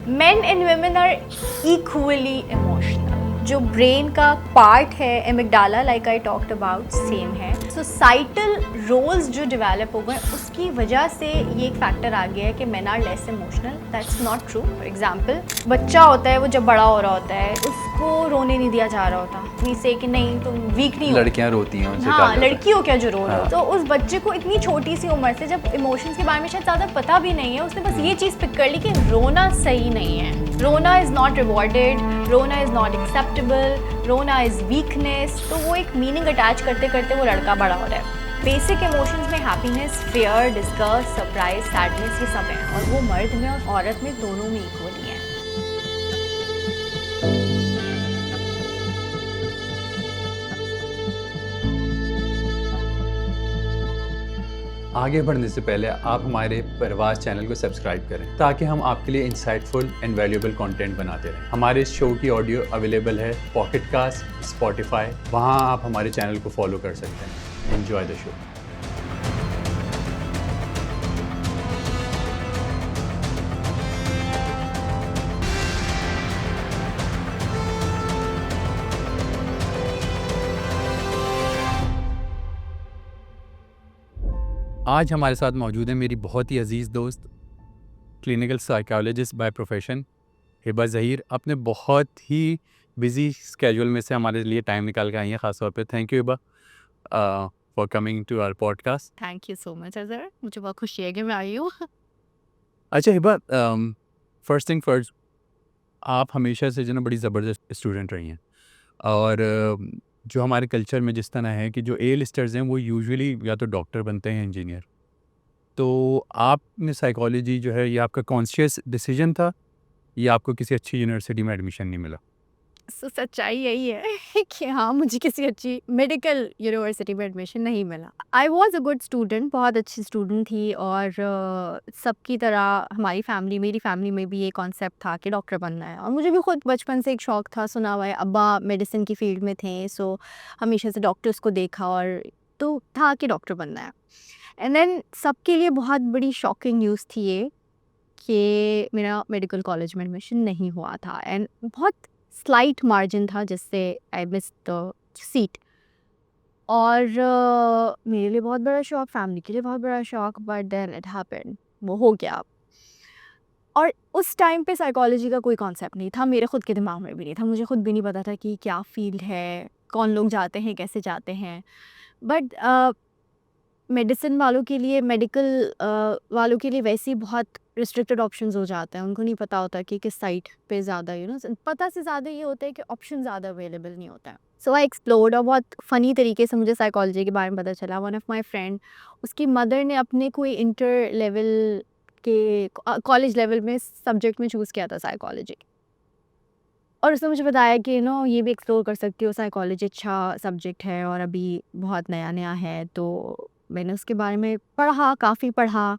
Men and women are equally emotional. जो brain का part है amygdala, like I talked about, same है. Societal roles जो develop हो गए उसकी वजह से ये एक फैक्टर आ गया है कि men are less emotional. That's not true. For example, बच्चा होता है, वो जब बड़ा हो रहा होता है उसको रोने नहीं दिया जा रहा होता. वी से कि नहीं तुम वीक नहीं हो. लड़कियां रोती हैं, उनसे हाँ, लड़की हो क्या जो रो रहे हो. हाँ. तो उस बच्चे को इतनी छोटी सी उम्र से जब इमोशंस के बारे में शायद ज़्यादा पता भी नहीं है, उसने बस ये चीज़ पिक कर ली कि रोना सही नहीं है. रोना इज़ नॉट रिवॉर्डेड, रोना इज़ नॉट एक्सेप्टेबल, रोना इज़ वीकनेस. तो वो एक मीनिंग अटैच करते करते वो लड़का बड़ा हो रहा है. बेसिक इमोशंस में happiness, fear, disgust, surprise, sadness, ये सब है. और वो मर्द में और औरत में दोनों में इक्वली है. आगे बढ़ने से पहले आप हमारे परवाज़ चैनल को सब्सक्राइब करें ताकि हम आपके लिए इंसाइटफुल एंड वैल्यूएबल कंटेंट बनाते रहें. हमारे इस शो की ऑडियो अवेलेबल है पॉकेट कास्ट, स्पॉटिफाई. वहाँ आप हमारे चैनल को फॉलो कर सकते हैं. Enjoy the show. आज हमारे साथ मौजूद है मेरी बहुत ही अजीज़ दोस्त, clinical psychologist by profession, Hiba Zaheer. अपने बहुत ही बिजी स्केड्यूल में से हमारे लिए टाइम निकाल के आई हैं ख़ास तौर पे. Thank you Hiba for coming to our podcast. Thank you so much Azhar, मुझे बहुत खुशी है कि मैं आई हूँ. अच्छा हिबा, फर्स्ट थिंग फर्स्ट, आप हमेशा से जो ना बड़ी ज़बरदस्त स्टूडेंट रही हैं. और जो हमारे कल्चर में जिस तरह है कि जो ए लिस्टर्स हैं वो यूजुअली या तो डॉक्टर बनते हैं, इंजीनियर. तो आपने साइकोलॉजी जो है ये आपका कॉन्शियस डिसीजन था या आपको किसी अच्छी यूनिवर्सिटी में एडमिशन नहीं मिला? सच्चाई यही है कि हाँ, मुझे किसी अच्छी मेडिकल यूनिवर्सिटी में एडमिशन नहीं मिला. I was a good student, बहुत अच्छी स्टूडेंट थी. और सबकी तरह मेरी फैमिली में भी ये कॉन्सेप्ट था कि डॉक्टर बनना है. और मुझे भी खुद बचपन से एक शौक था, सुना हुआ है. अब्बा मेडिसिन की फील्ड में थे, सो हमेशा से डॉक्टर्स को देखा और तो था कि डॉक्टर बनना है. एंड देन सबके लिए बहुत बड़ी शॉकिंग न्यूज़ थी ये कि मेरा मेडिकल कॉलेज में एडमिशन नहीं हुआ था. एंड बहुत स्लाइट मार्जिन था जिससे आई मिस द सीट. और मेरे लिए बहुत बड़ा शौक, फैमिली के लिए बहुत बड़ा शौक, बट देन इट हैपेंड, वो हो गया. और उस टाइम पे साइकोलॉजी का कोई कॉन्सेप्ट नहीं था, मेरे खुद के दिमाग में भी नहीं था. मुझे खुद भी नहीं पता था कि क्या फील्ड है, कौन लोग जाते हैं, कैसे जाते हैं. बट मेडिसिन वालों के लिए, मेडिकल वालों के लिए वैसे ही बहुत रिस्ट्रिक्टेड ऑप्शंस हो जाते हैं. उनको नहीं पता होता कि किस साइट पे ज़्यादा पता से ज़्यादा ये होता है कि ऑप्शन ज़्यादा अवेलेबल नहीं होता है. सो आई एक्सप्लोर्ड और बहुत फ़नी तरीके से मुझे साइकोलॉजी के बारे में पता चला. वन ऑफ माई फ्रेंड, उसकी मदर ने अपने कोई इंटर लेवल के कॉलेज लेवल में सब्जेक्ट में चूज़ किया था साइकोलॉजी. और उसने मुझे बताया कि ये भी एक्सप्लोर कर सकती हो, साइकोलॉजी अच्छा सब्जेक्ट है और अभी बहुत नया नया है. तो मैंने उसके बारे में पढ़ा, काफ़ी पढ़ा,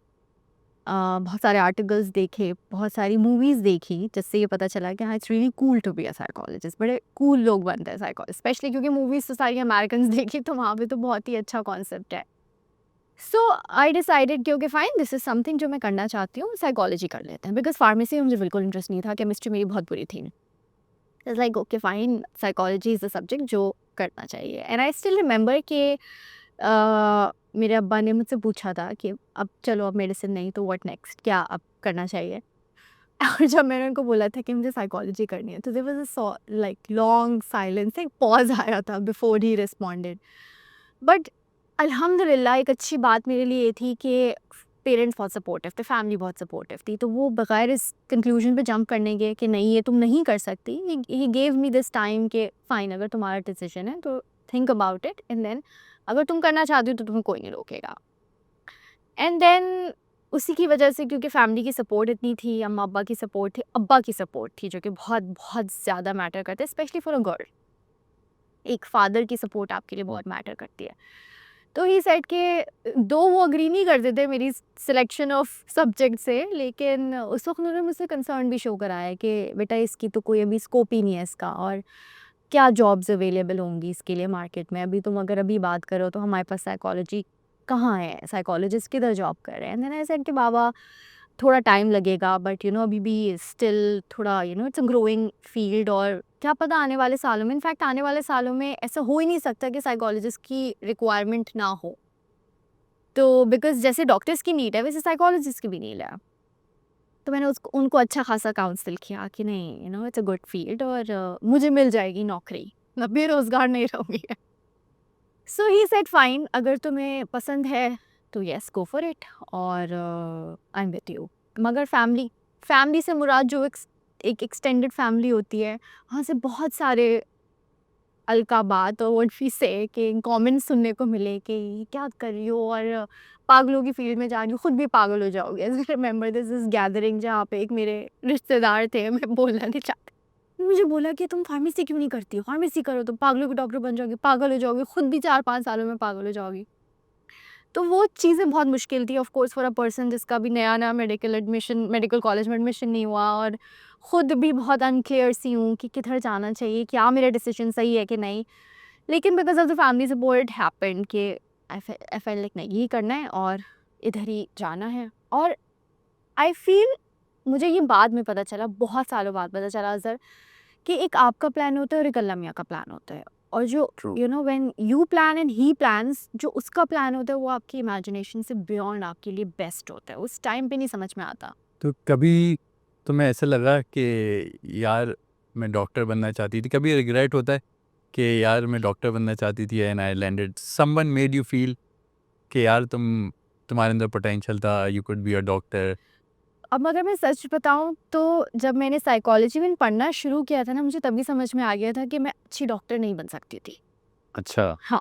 बहुत सारे आर्टिकल्स देखे, बहुत सारी मूवीज़ देखी, जिससे ये पता चला कि हाँ, it's really cool to be a psychologist. बड़े कूल लोग बनते हैं साइकोलॉजिस्ट, स्पेशली क्योंकि मूवीज़ तो सारी अमेरिकन देखी, तो वहाँ पे तो बहुत ही अच्छा कॉन्सेप्ट है. सो आई डिसाइडेड कि okay fine, this is something जो मैं करना चाहती हूँ, साइकोलॉजी कर लेते हैं. बिकॉज फार्मेसी में मुझे बिल्कुल इंटरेस्ट नहीं था, केमिस्ट्री मेरी बहुत बुरी थी. It's like okay fine, psychology is the subject जो करना चाहिए. एंड आई स्टिल रिमेंबर कि मेरे अब्बा ने मुझसे पूछा था कि अब चलो, अब मेडिसिन नहीं तो व्हाट नेक्स्ट, क्या अब करना चाहिए. और जब मैंने उनको बोला था कि मुझे साइकोलॉजी करनी है, तो there was a like long silence, एक पॉज आया था बिफोर ही रिस्पॉन्डेड. बट अल्हम्दुलिल्लाह एक अच्छी बात मेरे लिए ये थी कि पेरेंट्स बहुत सपोर्टिव थे, फैमिली बहुत सपोर्टिव थी. तो वो बगैर इस कंक्लूजन पे जंप करने के कि नहीं ये तुम नहीं कर सकती, he gave me this time कि फ़ाइन, अगर तुम्हारा डिसीजन है तो think about it, and then अगर तुम करना चाहती हो तो तुम्हें कोई नहीं रोकेगा. एंड देन उसी की वजह से, क्योंकि फैमिली की सपोर्ट इतनी थी, अम्मा अब्बा की सपोर्ट थी, अब्बा की सपोर्ट थी, जो कि बहुत बहुत ज़्यादा मैटर करते हैं, स्पेशली फॉर अ गर्ल. एक फादर की सपोर्ट आपके लिए बहुत मैटर करती है. तो ही सेड के दो वो अग्री नहीं करते थे मेरी सिलेक्शन ऑफ सब्जेक्ट से, लेकिन उस वक्त उन्होंने मुझसे कंसर्न भी शो कराया कि बेटा इसकी तो कोई अभी स्कोप ही नहीं है इसका, और क्या जॉब्स अवेलेबल होंगी इसके लिए मार्केट में. अभी तुम अगर अभी बात करो तो हमारे पास साइकोलॉजी कहाँ है, साइकोलॉजिस्ट किधर जॉब कर रहे हैं. एंड देन आई सेड कि बाबा थोड़ा टाइम लगेगा, बट अभी भी स्टिल थोड़ा इट्स अ ग्रोइंग फील्ड, और क्या पता आने वाले सालों में, इनफैक्ट आने वाले सालों में ऐसा हो ही नहीं सकता कि साइकोलॉजिस्ट की रिक्वायरमेंट ना हो। तो बिकॉज जैसे डॉक्टर्स की नीड है वैसे साइकोलॉजिस्ट की भी नीड है। तो मैंने उसको उनको अच्छा खासा काउंसिल किया कि नहीं इट्स अ गुड फील्ड, और मुझे मिल जाएगी नौकरी, मैं बेरोजगार नहीं रहूँगी। सो ही सेड फाइन, अगर तुम्हें पसंद है तो यस गो फॉर इट, और आई एम विद यू। मगर फैमिली फैमिली से मुराद जो एक एक्सटेंडेड फैमिली होती है, वहाँ से बहुत सारे अलकाबात और व्हाट वी से के कमेंट्स सुनने को मिले कि ये क्या कर रही हो, और पागलों की फील्ड में जा रही हो, खुद भी पागल हो जाओगे। I remember this is gathering जहाँ पे एक मेरे रिश्तेदार थे, मैं बोलना नहीं चाहती, मुझे बोला कि तुम फार्मेसी क्यों नहीं करती हो, फार्मेसी करो, तुम पागलों के डॉक्टर बन जाओगी, पागल हो जाओगी, खुद भी 4-5 सालों में पागल हो जाओगी। तो वो चीज़ें बहुत मुश्किल थी of course for a person जिसका भी नया-नया मेडिकल कॉलेज में एडमिशन नहीं हुआ, और खुद भी बहुत अनक्लियर सी हूँ कि किधर जाना चाहिए, क्या मेरा डिसीजन सही है कि नहीं। लेकिन because of the family support it happened कि आई फेल्ट लाइक नहीं यही करना है और इधर ही जाना है। और आई फील मुझे ये बाद में पता चला, बहुत सालों बाद पता चला अज़र, कि एक आपका प्लान होता है और एक अल्लाह मियाँ का प्लान होता है, और जो true. When you plan and he plans, जो उसका प्लान होता है वो आपकी इमेजिनेशन से बियॉन्ड आपके लिए बेस्ट होता है, उस टाइम पे नहीं समझ में आता। तो कभी तुम्हें ऐसा लगा कि यार मैं डॉक्टर बनना चाहती थी? कभी रिग्रेट होता है कि यार मैं डॉक्टर बनना चाहती थी and I landed, someone made you feel कि यार तुम्हारे अंदर पोटेंशियल था, you could be a doctor? अब अगर मैं सच बताऊँ तो जब मैंने साइकोलॉजी में पढ़ना शुरू किया था ना, मुझे तभी समझ में आ गया था कि मैं अच्छी डॉक्टर नहीं बन सकती थी। अच्छा। हाँ,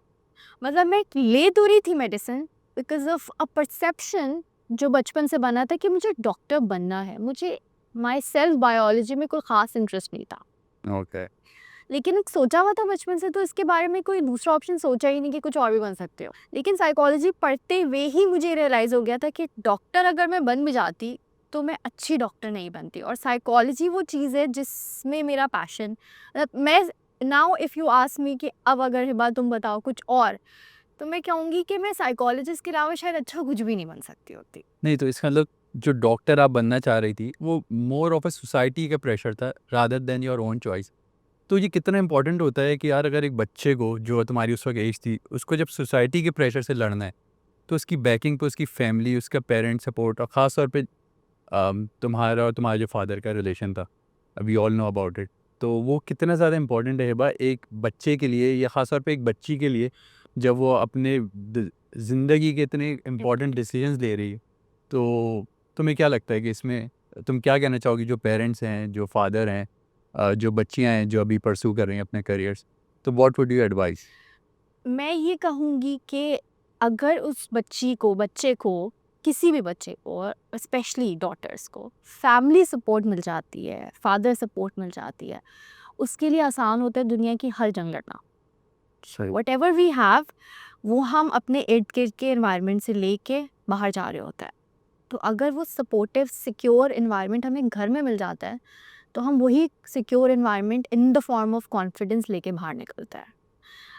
मतलब मैं ले तो रही थी medicine because of a perception जो बचपन से बना था कि मुझे डॉक्टर बनना है। मुझे माई सेल्फ बायोलॉजी में कोई ख़ास इंटरेस्ट नहीं था। ओके। लेकिन एक सोचा हुआ था बचपन से, तो इसके बारे में कोई दूसरा ऑप्शन सोचा ही नहीं कि कुछ और भी बन सकते हो। लेकिन साइकोलॉजी पढ़ते हुए ही मुझे रियलाइज़ हो गया था कि डॉक्टर अगर मैं बन भी जाती तो मैं अच्छी डॉक्टर नहीं बनती, और साइकोलॉजी वो चीज़ है जिसमें मेरा पैशन, मैं now if you ask me कि अब अगर हिबा तुम बताओ कुछ और, तो मैं कहूँगी कि मैं साइकोलॉजिस्ट के अलावा शायद अच्छा कुछ भी नहीं बन सकती होती। नहीं, तो इसका मतलब जो डॉक्टर आप बनना चाह रही थी वो मोर ऑफ अ सोसाइटी का प्रेशर था rather than your own choice. तो ये कितना इंपॉर्टेंट होता है कि यार अगर एक बच्चे को, जो तुम्हारी उस वक्त एज थी, उसको जब सोसाइटी के प्रेशर से लड़ना है, तो उसकी बैकिंग पे उसकी फैमिली, उसका पेरेंट सपोर्ट, और ख़ास तौर पे तुम्हारा और तुम्हारे जो फादर का रिलेशन था, we all know about it. तो वो कितना ज़्यादा इम्पोर्टेंट है हिबा एक बच्चे के लिए, या ख़ास तौर पे एक बच्ची के लिए, जब वो अपने ज़िंदगी के इतने इम्पोर्टेंट डिसीजंस ले रही है। तो तुम्हें क्या लगता है कि इसमें तुम क्या कहना चाहोगी, जो पेरेंट्स हैं, जो फादर हैं, जो बच्चियां हैं जो अभी परस्यू कर रही हैं अपने करियर्स, तो व्हाट वुड यू एडवाइस? मैं ये कहूँगी कि अगर उस बच्चे को, किसी भी बच्चे को, और स्पेशली डॉटर्स को फैमिली सपोर्ट मिल जाती है, फादर सपोर्ट मिल जाती है, उसके लिए आसान होता है दुनिया की हर जंग लड़ना। सही। वट एवर वी हैव, वो हम अपने इर्द गिर्द के इन्वायरमेंट से लेके बाहर जा रहे होता है। तो अगर वो सपोर्टिव सिक्योर इन्वायरमेंट हमें घर में मिल जाता है, तो हम वही secure environment in the form of confidence लेके बाहर निकलता है।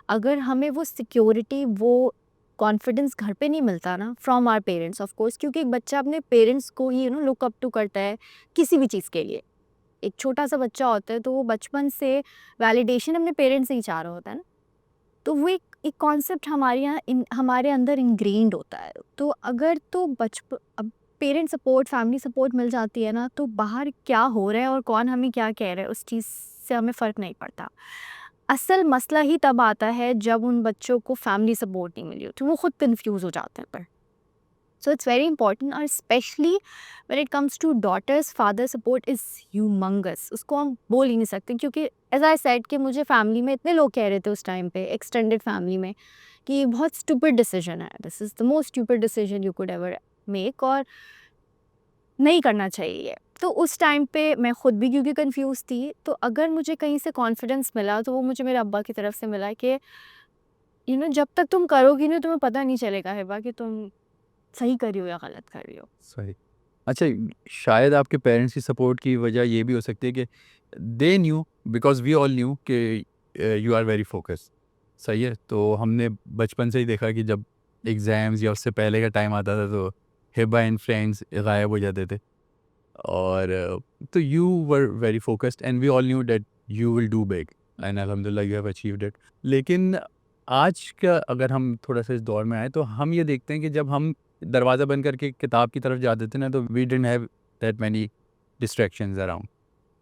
अगर हमें वो सिक्योरिटी, वो कॉन्फिडेंस घर पे नहीं मिलता ना from our parents, of course, क्योंकि एक बच्चा अपने पेरेंट्स को ही लुक अप टू करता है किसी भी चीज़ के लिए। एक छोटा सा बच्चा होता है तो वो बचपन से वैलिडेशन अपने पेरेंट्स से ही चाह रहा होता है ना। तो वो एक कॉन्सेप्ट हमारे यहाँ हमारे अंदर इंग्रेन्ड होता है। तो अगर तो बचपन अब पेरेंट सपोर्ट, फैमिली सपोर्ट मिल जाती है ना, तो बाहर क्या हो रहा है और कौन हमें क्या कह रहा है उस चीज़ से हमें फ़र्क नहीं पड़ता। असल मसला ही तब आता है जब उन बच्चों को फैमिली सपोर्ट नहीं मिली होती, वो खुद कंफ्यूज हो जाते हैं पर। सो इट्स वेरी इंपॉर्टेंट, और specially when it comes to daughters, father support is humongous, उसको हम बोल ही नहीं सकते, क्योंकि एज आई सेड कि मुझे फैमिली में इतने लोग कह रहे थे उस टाइम पे, एक्सटेंडेड फैमिली में, कि ये बहुत स्टूपिड डिसीजन है, this is the most stupid decision you could ever make, और नहीं करना चाहिए। तो उस टाइम पे मैं खुद भी क्योंकि कंफ्यूज थी, तो अगर मुझे कहीं से कॉन्फिडेंस मिला तो वो मुझे मेरे अब्बा की तरफ से मिला कि जब तक तुम करोगी ना तुम्हें पता नहीं चलेगा हिबा कि तुम सही कर रही हो या गलत कर रही हो। सही। अच्छा, शायद आपके पेरेंट्स की सपोर्ट की वजह ये भी हो सकती है कि they knew, because we all knew कि यू आर वेरी फोकस्ड। सही है? तो हमने बचपन से ही देखा कि जब एग्ज़ाम्स या उससे पहले का टाइम आता था तो हिबा एंड फ्रेंड्स गायब हो जाते थे। और तो you were very focused and we all knew that you will do big and अल्हम्दुलिल्लाह यू हैव अचीव्ड इट। लेकिन आज का अगर हम थोड़ा सा इस दौर में आए तो हम ये देखते हैं कि जब हम दरवाज़ा बंद करके किताब की तरफ जाते थे ना, तो we didn't have that many distractions around.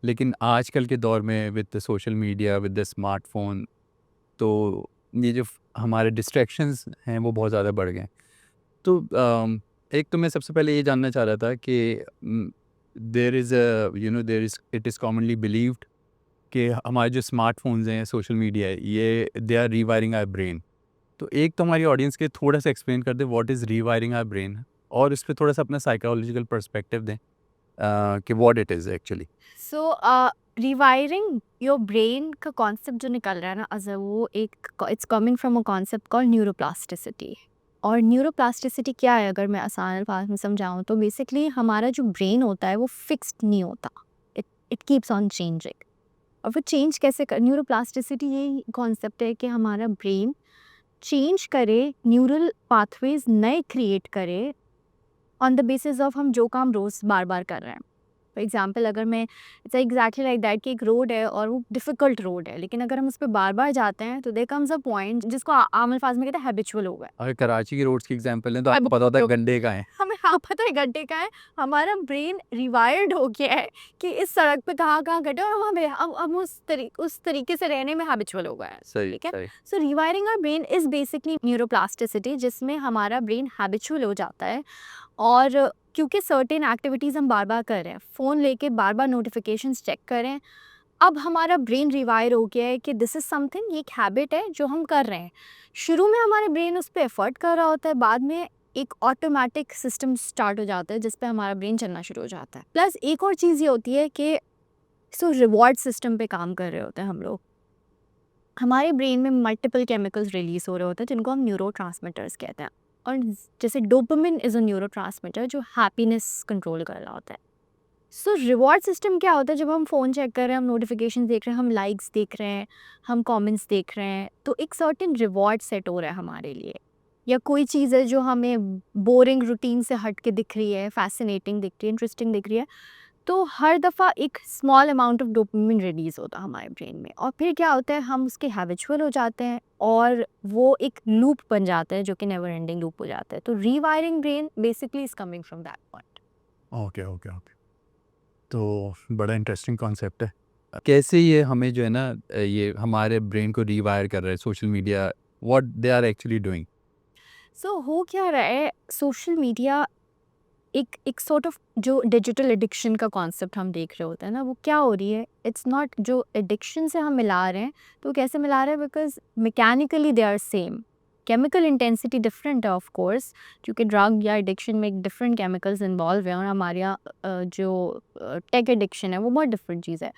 लेकिन आजकल के दौर में with the social media, with the smartphone, तो ये जो हमारे डिस्ट्रैक्शंस हैं वो बहुत ज़्यादा बढ़ गए हैं। तो एक तो मैं सबसे पहले ये जानना चाह रहा था कि there is there is it is commonly believed कि हमारे जो स्मार्टफोन्स हैं, सोशल मीडिया है, ये they are rewiring our brain. तो एक तो हमारी ऑडियंस के थोड़ा सा एक्सप्लेन कर दें what is rewiring our brain, और इस पे थोड़ा सा अपना साइकोलॉजिकल पर्सपेक्टिव दें कि what it is actually. So rewiring your brain का कॉन्सेप्ट जो निकल रहा है ना, अज़ वो एक it's coming from a concept called neuroplasticity. और न्यूरोप्लास्टिसिटी क्या है, अगर मैं आसान अल्फाज में समझाऊँ तो बेसिकली हमारा जो ब्रेन होता है वो फिक्स्ड नहीं होता, it it keeps on changing. और वो चेंज कैसे कर, न्यूरोप्लास्टिसिटी यही कॉन्सेप्ट है कि हमारा ब्रेन चेंज करे, न्यूरल पाथवेज नए क्रिएट करे ऑन द बेसिस ऑफ हम जो काम रोज़ बार बार कर रहे हैं। फॉर एग्जाम्पल, अगर मैं इट्स एग्जैक्टली लाइक दैट कि एक रोड है और वो डिफ़िकल्ट रोड है, लेकिन अगर हम उस पर बार बार जाते हैं तो देयर कम्स अ पॉइंट जिसको आम अल्फाज में कहते हैं हैबिचुअल हो गया। अगर कराची की रोड्स की एग्जांपल लें तो आपको पता होता है हैबिचुअल, गंडे का है। हमें हाँ पता है गड्ढे का है, हमारा ब्रेन रिवायर्ड हो गया है कि इस सड़क पे कहाँ कहाँ गड्ढे, और हम उस तरीके से रहने में हैबिचुअल हो गया है। सही ठीक है, सही। So rewiring our brain is basically neuroplasticity, जिसमें हमारा ब्रेन हैबिचुअल हो जाता है। और क्योंकि सर्टेन एक्टिविटीज़ हम बार बार कर रहे हैं, फ़ोन लेके बार बार नोटिफिकेशंस चेक कर रहे हैं, अब हमारा ब्रेन रिवायर हो गया है कि दिस इज़ समथिंग, ये एक हैबिट है जो हम कर रहे हैं। शुरू में हमारे ब्रेन उस पर एफर्ट कर रहा होता है, बाद में एक ऑटोमेटिक सिस्टम स्टार्ट हो जाता है जिस पे हमारा ब्रेन चलना शुरू हो जाता है। प्लस एक और चीज़ ये होती है कि रिवॉर्ड सिस्टम पे काम कर रहे होते हैं हम लोग। हमारे ब्रेन में मल्टीपल केमिकल्स रिलीज हो रहे होते हैं जिनको हम न्यूरोट्रांसमीटर्स कहते हैं। और जैसे डोपामिन इज़ अ न्यूरोट्रांसमीटर जो हैप्पीनेस कंट्रोल कर रहा होता है। रिवॉर्ड सिस्टम क्या होता है, जब हम फ़ोन चेक कर रहे हैं, हम नोटिफिकेशन देख रहे हैं, हम लाइक्स देख रहे हैं, हम कमेंट्स देख रहे हैं, तो एक सर्टेन रिवॉर्ड सेट हो रहा है हमारे लिए। या कोई चीज़ है जो हमें बोरिंग रूटीन से हट के दिख रही है, फैसिनेटिंग दिख रही है, इंटरेस्टिंग दिख रही है, तो हर दफ़ा एक small amount of dopamine release होता है हमारे ब्रेन में, और फिर क्या होता है, हम उसके हैबिचुअल हो जाते हैं और वो एक लूप बन जाता है जो कि नेवर एंडिंग लूप हो जाता है। तो rewiring brain basically is coming from that point. Okay okay okay. तो बड़ा इंटरेस्टिंग कॉन्सेप्ट है। कैसे ये हमें जो है ना ये हमारे ब्रेन को रीवायर कर रहा है social media, what they are actually doing? हो क्या रहा है, सोशल मीडिया एक एक सॉर्ट ऑफ जो डिजिटल एडिक्शन का कॉन्सेप्ट हम देख रहे होते हैं ना, वो क्या हो रही है, इट्स नॉट जो एडिक्शन से हम मिला रहे हैं, तो कैसे मिला रहे हैं, because mechanically they are same, chemical intensity different है ऑफ कोर्स, क्योंकि ड्रग या एडिक्शन में एक डिफरेंट केमिकल्स इन्वॉल्व हैं, और हमारे यहाँ जो टेक एडिक्शन है वो बहुत डिफरेंट चीज़ है।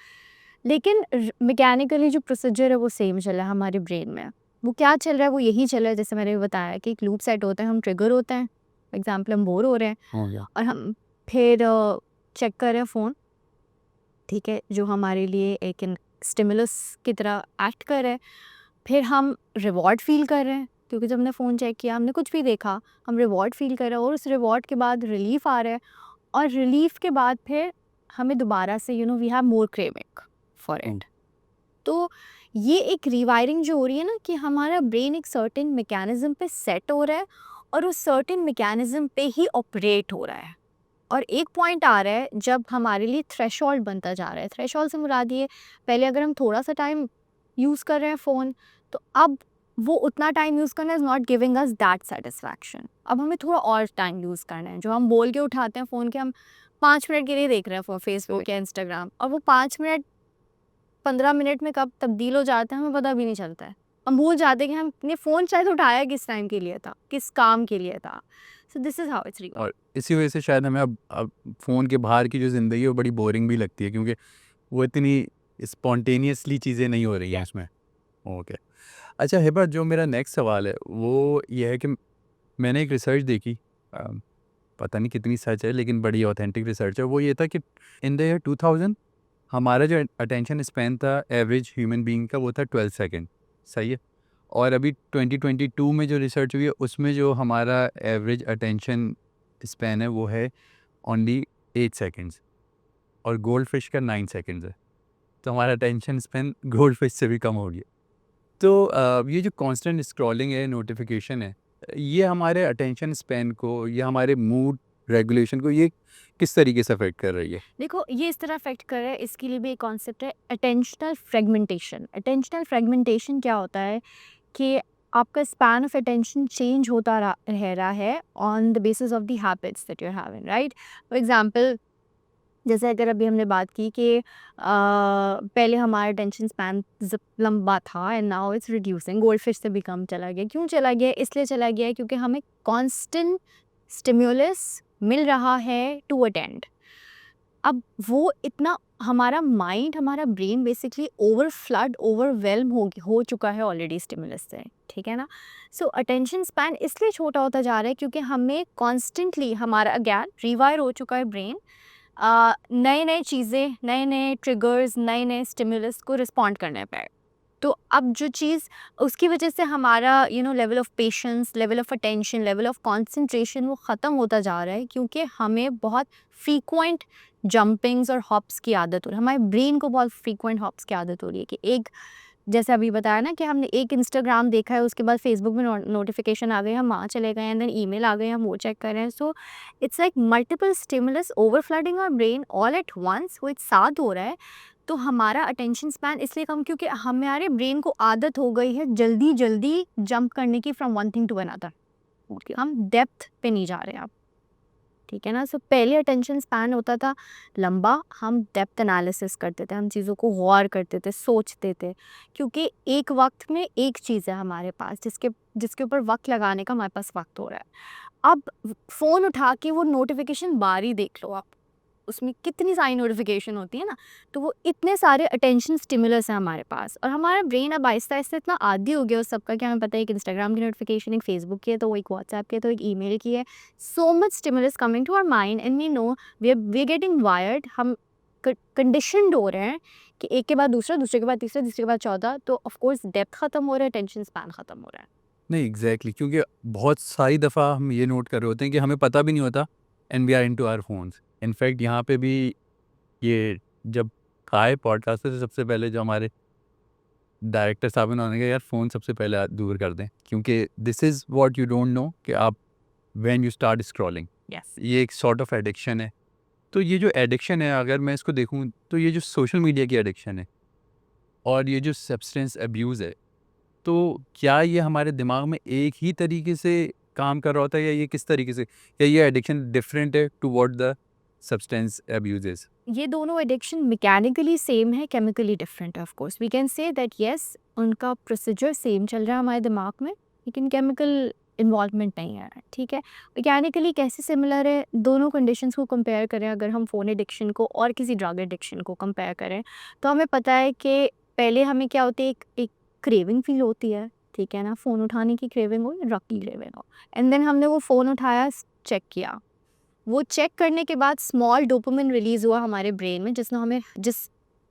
लेकिन मैकेनिकली जो प्रोसीजर है वो सेम चल रहा है हमारे ब्रेन में। वो क्या चल रहा है, वो यही चल रहा है जैसे मैंने बताया कि एक लूप सेट होता है, हम ट्रिगर होते हैं, फॉर एग्जाम्पल हम बोर हो रहे हैं हो गया। और हम फिर चेक कर रहे हैं फ़ोन, ठीक है, जो हमारे लिए एक स्टिमुलस की तरह एक्ट कर रहा है। फिर हम रिवॉर्ड फील कर रहे हैं, क्योंकि जब हमने फ़ोन चेक किया, हमने कुछ भी देखा, हम रिवॉर्ड फील कर रहे हैं, और उस रिवॉर्ड के बाद रिलीफ आ रहा है, और रिलीफ के बाद फिर हमें दोबारा से we have more craving for it. तो ये एक रिवायरिंग जो हो रही है ना, कि हमारा ब्रेन एक सर्टेन मैकेनिज्म पे सेट हो रहा है और उस सर्टेन मैकेनिज्म पे ही ऑपरेट हो रहा है। और एक पॉइंट आ रहा है जब हमारे लिए थ्रेशोल्ड बनता जा रहा है। थ्रेशोल्ड से मुराद ये, पहले अगर हम थोड़ा सा टाइम यूज़ कर रहे हैं फ़ोन, तो अब वो उतना टाइम यूज़ करना is not giving us that satisfaction. अब हमें थोड़ा और टाइम यूज़ करना है। जो हम बोल के उठाते हैं फ़ोन के, हम 5 मिनट के लिए देख रहे हैं फेसबुक या इंस्टाग्राम, और वो 5 मिनट 15 मिनट में कब तब्दील हो जाते हैं हमें पता भी नहीं चलता है। हम भूल जाते हैं कि हमने फ़ोन शायद उठाया किस टाइम के लिए था, किस काम के लिए था। सो this is how it's rework. और इसी वजह से शायद हमें अब फ़ोन के बाहर की जो ज़िंदगी है वो बड़ी बोरिंग भी लगती है, क्योंकि वो इतनी स्पॉन्टेनियसली चीज़ें नहीं हो रही हैं उसमें। ओके। अच्छा हिबा, जो मेरा नेक्स्ट सवाल है वो ये है कि मैंने एक रिसर्च देखी, पता नहीं कितनी सच है लेकिन बड़ी ऑथेंटिक रिसर्च है। वो ये था कि इन द ईयर 2000 हमारा जो अटेंशन स्पैन था एवरेज ह्यूमन बीइंग का, वो था 12 सेकंड। सही है। और अभी 2022 में जो रिसर्च हुई है उसमें जो हमारा एवरेज अटेंशन स्पैन है वो है ओनली 8 सेकंड्स। और गोल्ड फिश का 9 सेकंड्स है, तो हमारा अटेंशन स्पैन गोल्ड फिश से भी कम हो गया। तो ये जो कांस्टेंट स्क्रॉलिंग है, नोटिफिकेशन है, ये हमारे अटेंशन स्पैन को या हमारे मूड रेगुलेशन को ये किस तरीके से अफेक्ट कर रही है? देखो ये इस तरह अफेक्ट कर रहा है, इसके लिए भी एक कॉन्सेप्ट है अटेंशनल फ्रेगमेंटेशन। अटेंशनल फ्रेगमेंटेशन क्या होता है कि आपका स्पैन ऑफ अटेंशन चेंज होता रह रहा है on the basis of the habits that you are having, right? For example, जैसे अगर अभी हमने बात की कि पहले हमारा अटेंशन स्पैन लंबा था and now it's reducing, gold fish से भी कम चला गया। क्यों चला गया? इसलिए चला गया क्योंकि हमें कांस्टेंट स्टिम्युलस मिल रहा है टू अटेंड। अब वो इतना हमारा माइंड, हमारा ब्रेन बेसिकली ओवरवेल्म हो चुका है ऑलरेडी स्टिमुलस से, ठीक है ना? सो अटेंशन स्पैन इसलिए छोटा होता जा रहा है क्योंकि हमें कॉन्स्टेंटली हमारा अगेन रिवायर हो चुका है ब्रेन नए नए चीज़ें, नए नए ट्रिगर्स, नए नए स्टिमुलस को रिस्पॉन्ड करने पे। तो अब जो चीज़ उसकी वजह से हमारा level of patience, level of attention, level of concentration वो ख़त्म होता जा रहा है क्योंकि हमें बहुत फ्रीक्वेंट जंपिंग्स और हॉप्स की आदत हो रही है। हमारे ब्रेन को बहुत फ्रीक्वेंट हॉप्स की आदत हो रही है कि एक, जैसे अभी बताया ना कि हमने एक इंस्टाग्राम देखा है, उसके बाद फेसबुक में नोटिफिकेशन आ गई, हम वहाँ चले गए, एंड देन ईमेल आ गए, हम वो चेक कर रहे हैं। So it's like multiple stimulus over flooding our brain all at once, वो एक साथ हो रहा है। तो हमारा अटेंशन स्पैन इसलिए कम क्योंकि हमारे ब्रेन को आदत हो गई है जल्दी जल्दी जंप करने की from one thing to another. हम डेप्थ पे नहीं जा रहे अब, ठीक है ना? सो पहले अटेंशन स्पैन होता था लंबा, हम डेप्थ एनालिसिस करते थे, हम चीज़ों को गौर करते थे, सोचते थे, क्योंकि एक वक्त में एक चीज़ है हमारे पास जिसके ऊपर वक्त लगाने का हमारे पास वक्त हो रहा है। अब फ़ोन उठा के वो नोटिफिकेशन बार ही देख लो आप, उसमें कितनी सारी नोटिफिकेशन होती है ना, तो वो इतने सारे अटेंशन स्टिमुलस हैं हमारे पास, और हमारा ब्रेन अब आहिस्ता आहिस्ता इतना आदी हो गया उस सबका कि हमें पता है एक इंस्टाग्राम की नोटिफिकेशन, एक फेसबुक की है, तो वो एक व्हाट्सएप की है, तो एक ईमेल की है। So much stimulus coming to our mind and we know we are getting wired, हम कंडीशनड हो रहे हैं कि एक के बाद दूसरा, दूसरे के बाद तीसरा, तीसरे के बाद चौथा, तो ऑफकोर्स डेप्थ ख़त्म हो रहा है, अटेंशन स्पैन ख़त्म हो रहा है। नहीं, एग्ज़ैक्टली, क्योंकि बहुत सारी दफ़ा हम ये नोट कर रहे होते हैं कि हमें पता भी नहीं होता and we are into our phones. In fact यहाँ पे भी ये जब आए पॉडकास्ट से सबसे पहले जो हमारे डायरेक्टर साहब ने, उन्होंने कहा यार फ़ोन सबसे पहले दूर कर दें, क्योंकि this is what you don't know कि आप when you start scrolling, yes, ये एक सॉर्ट ऑफ एडिक्शन है। तो ये जो एडिक्शन है, अगर मैं इसको देखूँ, तो ये जो सोशल मीडिया की एडिक्शन है और ये जो सब्सटेंस अब्यूज़ है, तो क्या ये हमारे दिमाग में एक ही तरीके से काम कर रहा होता है, या ये किस तरीके से, या ये एडिक्शन डिफरेंट है to what the substance abuse is? ये दोनों एडिक्शन मैकेनिकली सेम है, केमिकली डिफरेंट है। Of course we can say that yes, उनका प्रोसीजर सेम चल रहा है हमारे दिमाग में, लेकिन केमिकल इन्वॉल्वमेंट नहीं है, ठीक है? मैकेनिकली कैसे सिमिलर है, दोनों कंडीशंस को कंपेयर करें, अगर हम फ़ोन एडिक्शन को और किसी ड्रग एडिक्शन को कंपेयर करें, तो हमें पता है कि पहले हमें क्या होती है, एक क्रेविंग फील होती है, ठीक है ना? फ़ोन उठाने की क्रेविंग हो या ड्रग की क्रेविंग हो, एंड देन हमने वो फ़ोन उठाया, चेक किया, वो चेक करने के बाद स्मॉल डोपामिन रिलीज़ हुआ हमारे ब्रेन में,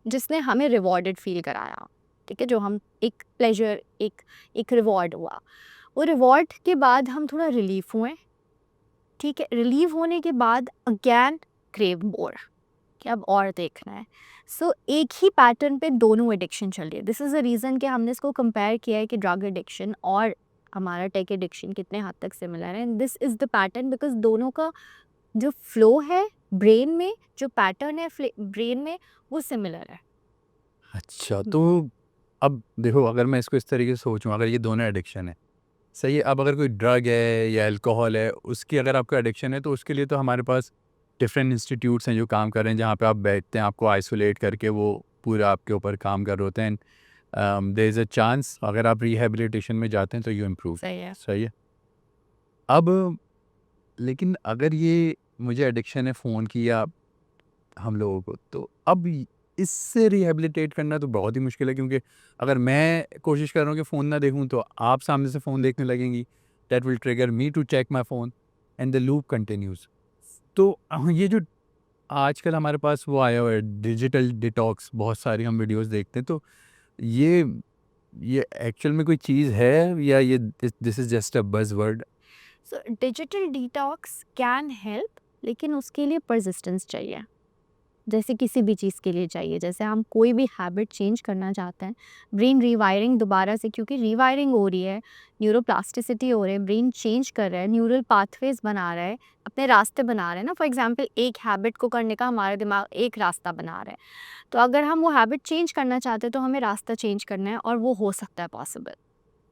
जिसने हमें रिवॉर्डेड फील कराया, ठीक है? जो हम एक प्लेजर, एक रिवॉर्ड हुआ। वो रिवॉर्ड के बाद हम थोड़ा रिलीफ हुए, ठीक है? रिलीव होने के बाद अगेन क्रेव मोर, कि अब और देखना है। सो एक ही पैटर्न पे दोनों एडिक्शन चल रही है। दिस इज़ द रीज़न कि हमने इसको कंपेयर किया है कि ड्रग एडिक्शन और हमारा टेक एडिक्शन कितने हद तक सिमिलर है, and this is the pattern because दोनों का जो फ्लो है ब्रेन में, जो पैटर्न है ब्रेन में, वो सिमिलर है। अच्छा, तो अब देखो, अगर मैं इसको इस तरीके से सोचूँ, अगर ये दोनों एडिक्शन है, सही है, अब अगर कोई ड्रग है या अल्कोहल है, उसकी अगर आपको एडिक्शन है, तो उसके लिए तो हमारे पास डिफरेंट इंस्टीट्यूट्स हैं जो काम कर रहे हैं, जहाँ पे आप बैठते हैं, आपको आइसोलेट करके वो पूरा आपके ऊपर काम कर रहे होते हैं। देयर इज़ अ चांस अगर आप रिहैबिलिटेशन में जाते हैं तो यू इम्प्रूव। सही है। सही है। अब लेकिन अगर ये मुझे एडिक्शन है फ़ोन की या हम लोगों को, तो अब इससे रिहैबिलिटेट करना तो बहुत ही मुश्किल है, क्योंकि अगर मैं कोशिश कर रहा हूँ कि फ़ोन ना देखूँ, तो आप सामने से फ़ोन देखने लगेंगी, that will trigger me to check my phone and the loop continues. तो ये जो आजकल हमारे पास वो आया हुआ है डिजिटल डिटॉक्स, बहुत सारी हम वीडियोस देखते हैं, तो ये ये एक्चुअल में कोई चीज़ है, या ये this is just a buzzword? So digital detox can help, लेकिन उसके लिए परसिस्टेंस चाहिए। जैसे किसी भी चीज़ के लिए चाहिए। जैसे हम कोई भी हैबिट चेंज करना चाहते हैं, ब्रेन रीवायरिंग दोबारा से, क्योंकि रीवायरिंग हो रही है, न्यूरोप्लास्टिसिटी हो रही है, ब्रेन चेंज कर रहा है, न्यूरल पाथवेज बना रहा है, अपने रास्ते बना रहे हैं ना। फॉर एग्जांपल एक हैबिट को करने का हमारा दिमाग एक रास्ता बना रहा है, तो अगर हम वो हैबिट चेंज करना चाहते हैं तो हमें रास्ता चेंज करना है, और वो हो सकता है पॉसिबल।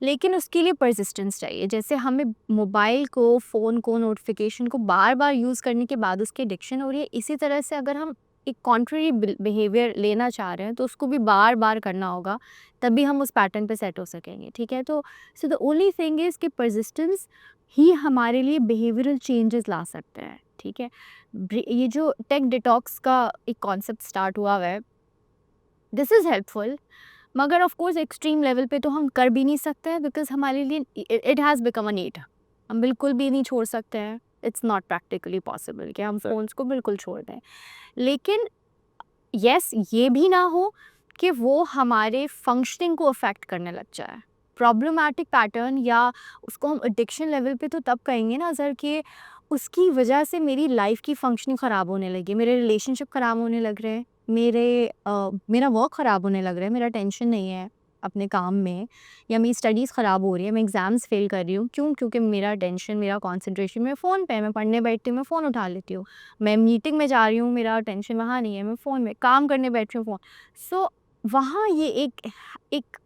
लेकिन उसके लिए परसिस्टेंस चाहिए। जैसे हमें मोबाइल को, फ़ोन को, नोटिफिकेशन को बार बार यूज़ करने के बाद उसकी एडिक्शन हो रही है, इसी तरह से अगर हम एक कॉन्ट्ररी बिहेवियर लेना चाह रहे हैं तो उसको भी बार बार करना होगा, तभी हम उस पैटर्न पे सेट हो सकेंगे। ठीक है, तो so the only thing is कि परसिस्टेंस ही हमारे लिए बिहेवियरल चेंजेस ला सकते हैं। ठीक है, ये जो टेक डिटॉक्स का एक कॉन्सेप्ट स्टार्ट हुआ है, दिस इज़ हेल्पफुल, मगर ऑफ कोर्स एक्सट्रीम लेवल पे तो हम कर भी नहीं सकते हैं, बिकॉज हमारे लिए it has become a need. हम बिल्कुल भी नहीं छोड़ सकते हैं, इट्स नॉट प्रैक्टिकली पॉसिबल कि हम फ़ोन्स को बिल्कुल छोड़ दें। लेकिन यस, ये भी ना हो कि वो हमारे फंक्शनिंग को अफेक्ट करने लग जाए। प्रॉब्लमैटिक पैटर्न या उसको हम एडिक्शन लेवल पे तो तब कहेंगे ना सर, कि उसकी वजह से मेरी लाइफ की फंक्शनिंग ख़राब होने लगी, मेरे रिलेशनशिप ख़राब होने लग रहे हैं, मेरा वर्क ख़राब होने लग रहा है, मेरा टेंशन नहीं है अपने काम में, या मेरी स्टडीज़ ख़राब हो रही है, मैं एग्ज़ाम्स फ़ेल कर रही हूँ। क्यों? क्योंकि मेरा टेंशन, मेरा कॉन्सन्ट्रेशन मेरे फ़ोन पे है। मैं पढ़ने बैठती हूँ, मैं फ़ोन उठा लेती हूँ। मैं मीटिंग में जा रही हूँ, मेरा टेंशन वहाँ नहीं है, मैं फ़ोन में काम करने बैठ रही हूँ, फ़ोन। सो वहाँ ये एक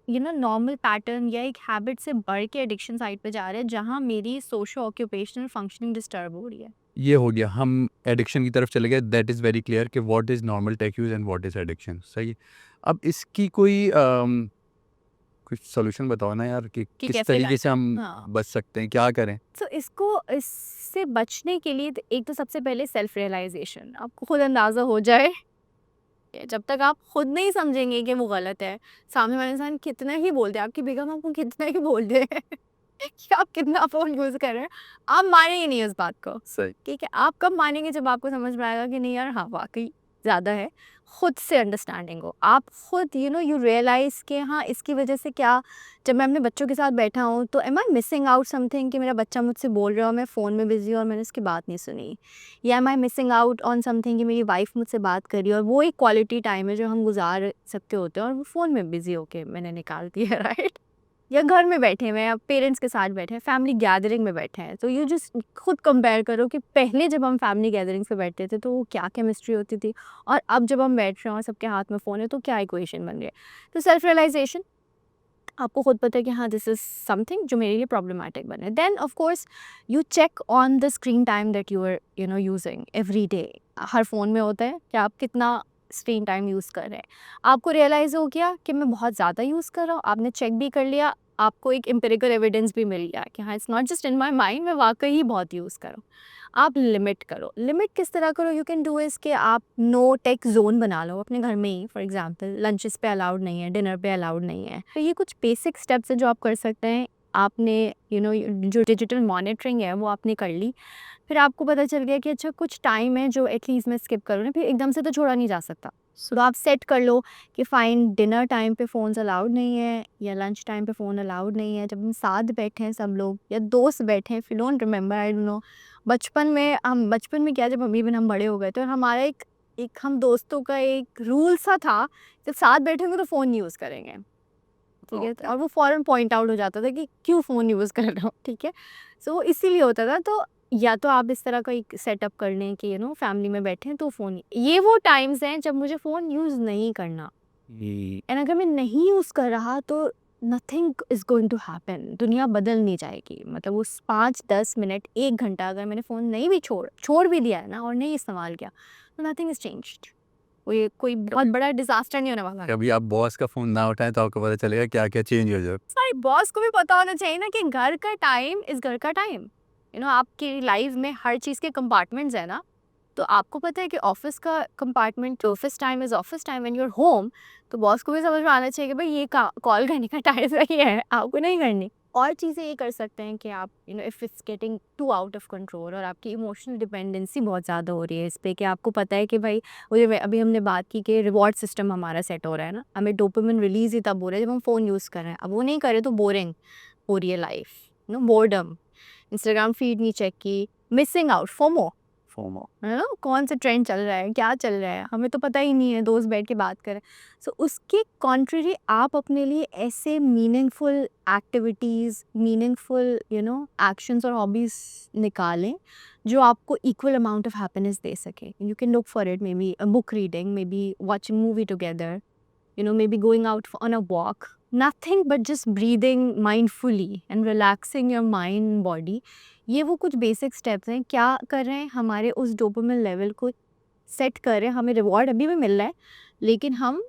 नॉर्मल पैटर्न या एक हैबिट से बढ़ के एडिक्शन साइड पे जा रहा है, जहाँ मेरी सोशो ऑक्यूपेशनल फंक्शनिंग डिस्टर्ब हो रही है। ये हो गया, हम एडिक्शन की तरफ चले गए, दैट इज़ वेरी क्लियर कि what is normal tech use and what is addiction, सही है। अब इसकी कोई कुछ सॉल्यूशन बताओ ना यार कि कि किस कैसे तरीके से हम हाँ, बच सकते हैं, क्या करें? तो इससे बचने के लिए एक तो सबसे पहले सेल्फ रियलाइजेशन, आपको खुद अंदाज़ा हो जाए। जब तक आप खुद नहीं समझेंगे कि वो गलत है, सामने वाला इंसान कितना ही बोल दे, आपकी बेगम आपको कितना ही बोल दे कि आप कितना फ़ोन यूज़ कर रहे हैं, आप मानेंगे नहीं उस बात को। सही। ठीक है, आप कब मानेंगे? जब आपको समझ में आएगा कि नहीं यार, हाँ, वाक़ई ज़्यादा है। खुद से अंडरस्टैंडिंग हो। आप खुद यू रियलाइज़ कि हाँ, इसकी वज़ह से क्या, जब मैं अपने बच्चों के साथ बैठा हूँ तो am I missing out something, कि मेरा बच्चा मुझसे बोल रहा है और मैं फ़ोन में बिज़ी हूँ और मैंने उसकी बात नहीं सुनी। या am I missing out on something, कि मेरी वाइफ़ मुझसे बात कर रही है और वो एक क्वालिटी टाइम है जो हम गुज़ार सकते होते हैं, और वो फ़ोन में बिज़ी होके मैंने निकाल दिया राइट? या घर में बैठे हुए हैं, आप पेरेंट्स के साथ बैठे हैं, फैमिली गैदरिंग में बैठे हैं, तो यू जस्ट खुद कंपेयर करो कि पहले जब हम फैमिली गैदरिंग्स पे बैठते थे तो वो क्या केमिस्ट्री होती थी, और अब जब हम बैठ रहे हैं और सबके हाथ में फ़ोन है तो क्या इक्वेशन बन रही है। तो सेल्फ रियलाइजेशन, आपको खुद पता है कि हाँ, दिस इज़ समथिंग जो मेरे लिए प्रॉब्लमैटिक बने। Then of course you check on the screen time that you are using every day. हर फ़ोन में होता है कि आप कितना स्क्रीन टाइम यूज़ कर रहे हैं। आपको रियलाइज़ हो गया कि मैं बहुत ज़्यादा यूज़ कर रहा हूँ, आपने चेक भी कर लिया, आपको एक एम्पिरिकल एविडेंस भी मिल गया कि हाँ, it's not just in my mind, मैं वाकई ही बहुत यूज़ कर रहा हूँ। आप लिमिट करो। लिमिट किस तरह करो? यू कैन डू इज़ कि आप नो टेक ज़ोन बना लो अपने घर में ही। फॉर एग्जांपल लंचेस पे अलाउड नहीं है, डिनर पे अलाउड नहीं है। तो ये कुछ बेसिक स्टेप्स हैं जो आप कर सकते हैं। आपने जो डिजिटल मॉनिटरिंग है वो आपने कर ली, फिर आपको पता चल गया कि अच्छा कुछ टाइम है जो एटलीस्ट मैं स्किप करूँ ना, फिर एकदम से तो छोड़ा नहीं जा सकता। तो आप सेट कर लो कि फ़ाइन, डिनर टाइम पे फ़ोन्स अलाउड नहीं है, या लंच टाइम पे फ़ोन अलाउड नहीं है। जब हम साथ बैठे हैं सब लोग या दोस्त बैठे हैं, if you don't remember, I don't know, बचपन में क्या, जब अभी भी हम बड़े हो गए तो हमारा एक एक हम दोस्तों का एक रूल सा था, जब साथ बैठेंगे तो फ़ोन नहीं यूज़ करेंगे। ठीक है? ओके। और वो फ़ौरन पॉइंट आउट हो जाता था कि क्यों फ़ोन यूज़ कर रहे हो, ठीक है? सो इसीलिए होता था। तो या तो आप इस तरह का एक सेटअप कर लें कि फैमिली में बैठे हैं तो फ़ोन, ये वो टाइम्स हैं जब मुझे फ़ोन यूज़ नहीं करना। ये एंड अगर मैं नहीं यूज़ कर रहा तो nothing is going to happen, दुनिया बदल नहीं जाएगी। मतलब उस 5-10 मिनट, 1 घंटा अगर मैंने फ़ोन नहीं भी छोड़ भी दिया है ना और नहीं इस्तेमाल किया, तो नथिंग इज़ चेंज्ड। कोई बहुत बड़ा डिज़ास्टर नहीं होने वाला है। कभी आप बॉस का फ़ोन ना उठाएँ तो आपको पता चलेगा क्या-क्या चेंज हो जाए। सारे बॉस को भी पता होना चाहिए ना कि घर का टाइम इज़ घर का टाइम। आपकी लाइफ में हर चीज़ के कंपार्टमेंट्स हैं ना, तो आपको पता है कि ऑफ़िस का compartment, office time is office time, when you are home, तो बॉस को भी समझ में आना चाहिए कि भाई ये का कॉल करने का टाइम सही है, आपको नहीं करनी। और चीज़ें ये कर सकते हैं कि आप if it's getting to out of control और आपकी इमोशनल डिपेंडेंसी बहुत ज़्यादा हो रही है इस पे, कि आपको पता है कि भाई, वो जो अभी हमने बात की कि रिवॉर्ड सिस्टम हमारा सेट हो रहा है ना, हमें डोपामिन रिलीज़ ही तब हो रहा है जब हम फ़ोन यूज़ कर रहे हैं। अब वो नहीं करें तो बोरिंग हो रही है लाइफ, बोर्डम, इंस्टाग्राम फीड नहीं चेक की, मिसिंग आउट, फोमो। फोमो, है ना? कौन सा ट्रेंड चल रहा है, क्या चल रहा है, हमें तो पता ही नहीं है, दोस्त बैठ के बात करें। सो उसके कॉन्ट्ररी आप अपने लिए ऐसे मीनिंगफुल एक्टिविटीज़, मीनिंगफुल एक्शंस और हॉबीज़ निकालें जो आपको इक्वल अमाउंट ऑफ हैप्पीनेस दे सके। You can look for it, may be book reading, may be watching movie together, maybe going out on a walk. Nothing but just breathing mindfully and relaxing your mind and body. ये वो कुछ basic steps हैं, क्या कर रहे हैं, हमारे उस डोपामिन लेवल को सेट कर रहे हैं। हमें रिवॉर्ड अभी भी मिल रहा है, लेकिन हम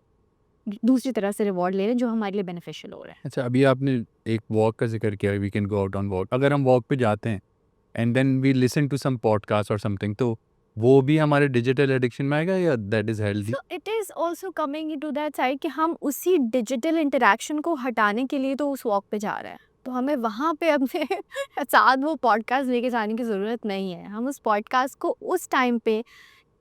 दूसरी तरह से रिवॉर्ड ले रहे हैं जो हमारे लिए बेनिफिशियल हो रहा है। अच्छा, अभी आपने एक वॉक का ज़िक्र किया, we can go out on walk. अगर हम वॉक पे जाते हैं and then we listen to some podcast और समथिंग, तो वो भी हमारे डिजिटल एडिक्शन में आएगा या that is healthy? So it is also coming into that side कि हम उसी डिजिटल इंटरेक्शन को हटाने के लिए तो उस वॉक पे जा रहे हैं, तो हमें वहाँ पे अपने साथ वो पॉडकास्ट लेके जाने की ज़रूरत नहीं है। हम उस पॉडकास्ट को उस टाइम पे